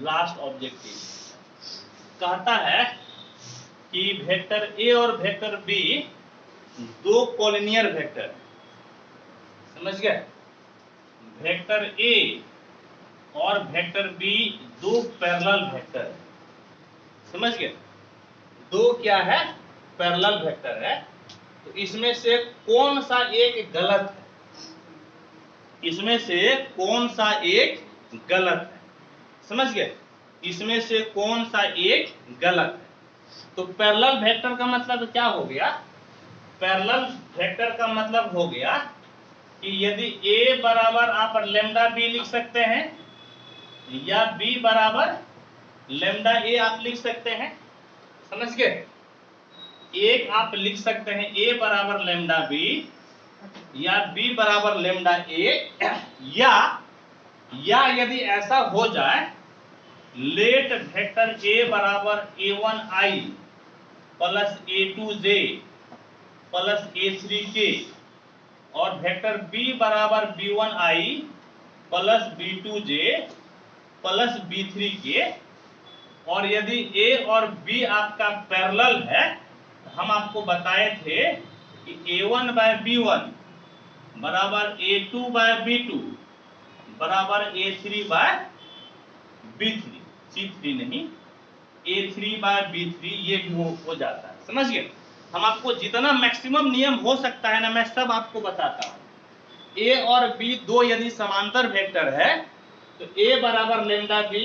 लास्ट ऑब्जेक्टिव कहता है कि वेक्टर ए और वेक्टर बी दो कॉलिनियर वेक्टर, समझ गए? वेक्टर ए और वेक्टर बी दो पैरेलल वेक्टर, समझ गए? दो क्या है? पैरेलल वेक्टर है। तो इसमें से कौन सा एक गलत है? इसमें से कौन सा एक गलत है? समझ गए? इसमें से कौन सा एक गलत है? तो पैरेलल वेक्टर का मतलब क्या हो गया? पैरेलल वेक्टर का मतलब हो गया कि यदि a बराबर आप लेमडा बी लिख सकते हैं या b बराबर लेमडा ए आप लिख सकते हैं, समझ गए? एक आप लिख सकते हैं a बराबर लेमडा बी या b बराबर लेमडा ए, या यदि ऐसा हो जाए, लेट वेक्टर a बराबर a1i plus a2j plus a3k और वेक्टर b बराबर b1i plus b2j plus b3k, और यदि a और b आपका पैरेलल है, हम आपको बताए थे कि a1 बाय b1 बराबर a2 बाय b2 बराबर a3 बाय b3, c3 नहीं, a3 बाय b3 ये भी हो जाता है, समझ गए? हम आपको जितना मैक्सिमम नियम हो सकता है ना, मैं सब आपको बताता हूं। a और b दो यदि समांतर वेक्टर है तो a बराबर लेमडा b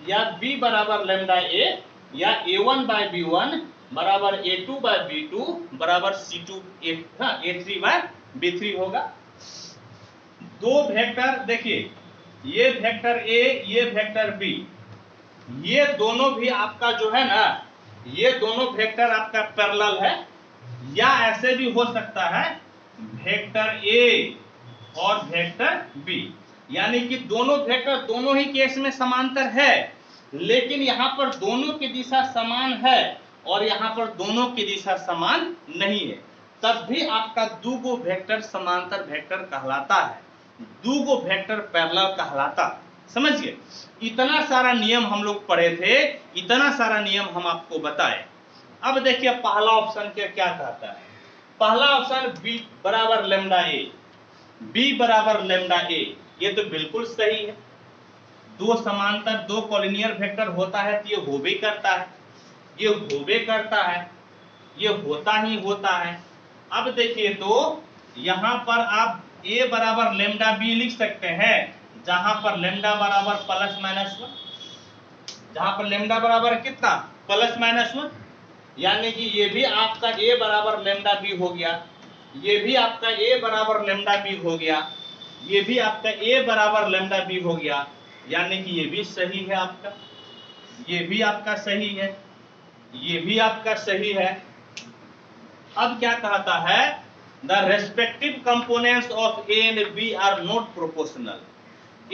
या b बराबर लेमडा a या a1 बाय b1 बराबर a2 बाय b2 बराबर c2 a3 बाय b3 होगा। दो वेक्टर देखिए, ये वेक्टर a ये वेक्टर b, ये दोनों भी आपका जो है ना, ये दोनों वेक्टर आपका पैरेलल है, या ऐसे भी हो सकता है वेक्टर a और वेक्टर b, यानी कि दोनों वेक्टर दोनों ही केस में समांतर है, लेकिन यहाँ पर दोनों की दिशा समान है और यहाँ पर दोनों की दिशा समान नहीं है, तब भी आपका दूगो वेक्टर समांतर वेक्टर कहलाता है, दूगो वेक्टर पैरेलल कहलाता, समझिए? इतना सारा नियम हम लोग पढ़े थे, इतना सारा नियम हम आपको बताए। अब देखिए पहला ऑप्शन क्या कहता है। पहला ऑप्शन b बराबर लेमडा ए, b बराबर लेमडा ए, ये तो बिल्कुल सही है। दो समांतर दो कॉलिनियर वेक्टर होता है तो ये होबे करता है, ये होबे करता है, ये होता ही होता है। अब देखिए तो यहाँ पर आप a बराबर लेमडा b लिख सकते हैं, जहां पर लेमडा बराबर प्लस माइनस 1, जहां पर लेमडा बराबर कितना? प्लस माइनस 1, यानी कि ये भी आपका a बराबर लेमडा b हो गया, ये भी आपका a बराबर लेमडा b हो गया, ये भी आपका a बराबर लेमडा b हो गया, यानी कि ये भी सही है आपका, ये भी आपका सही है, ये भी आपका सही है। अब क्या कहता है? The respective components of a and b are not proportional.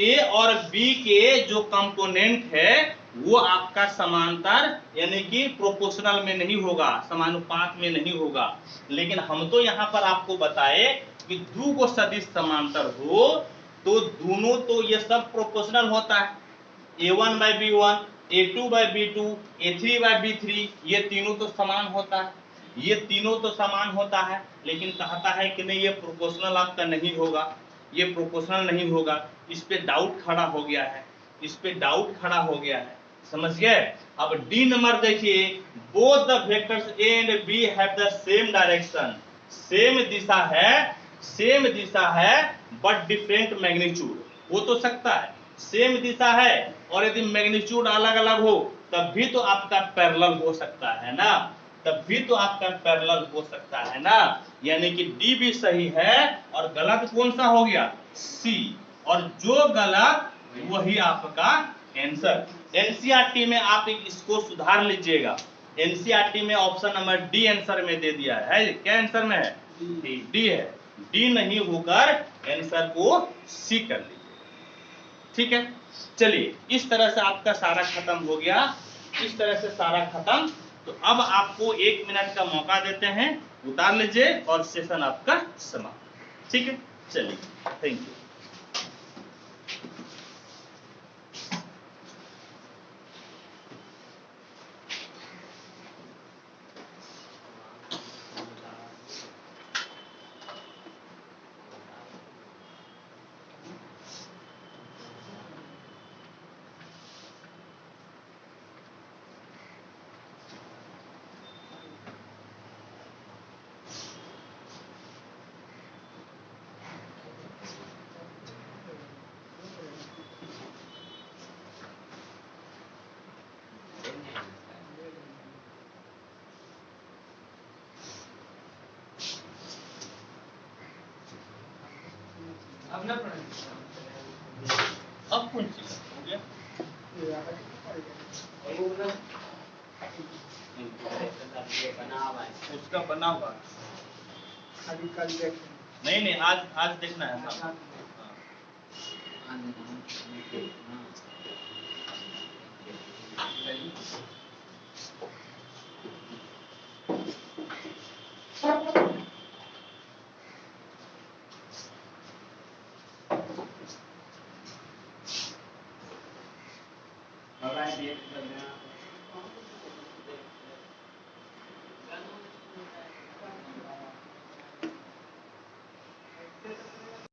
a और b के जो कंपोनेंट है वो आपका समांतर यानी कि प्रोपोर्शनल में नहीं होगा, समानुपात में नहीं होगा। लेकिन हम तो यहाँ पर आपको बताए कि दूगो सदिश समांतर हो तो दोनों तो ये सब प्रोपोर्शनल होता है, a1 bye b1, a2 bye b2, a3 bye b3, ये तीनों तो समान होता है, ये तीनों तो समान होता है। लेकिन कहता है कि नहीं ये प्रोपोर्शनल आपका नहीं होगा, ये प्रोपोर्शनल नहीं होगा। इस पे डाउट खड़ा हो गया है, इस पे डाउट खड़ा हो गया है, समझ गए? अब डी नंबर देखिए, both the vectors a and b have the same direction, same दिशा है, सेम दिशा है बट डिफरेंट मैग्नीट्यूड। हो तो सकता है सेम दिशा है और यदि मैग्नीट्यूड अलग अलग हो तब भी तो आपका पैरेलल हो सकता है ना, तब भी तो आपका पैरेलल हो सकता है ना। यानी कि डी भी सही है और गलत कौन सा हो गया? सी, और जो गलत वही आपका आंसर। एनसीईआरटी में आप इसको सुधार लीजिएगा, एनसीईआरटी में ऑप्शन नंबर डी आंसर में दे दिया है, क्या आंसर में है? डी है, डी नहीं होकर आंसर को सी कर लीजिए, ठीक है? चलिए इस तरह से आपका सारा खत्म हो गया, इस तरह से सारा खत्म। तो अब आपको 1 मिनट का मौका देते हैं, उतार लीजिए और सेशन आपका समाप्त, ठीक है? चलिए, थैंक यू। अब कौन सी हो गया? बना हुआ है उसका बना हुआ। अभी कल देखें। नहीं नहीं, आज देखना है साहब। डेट कर देना।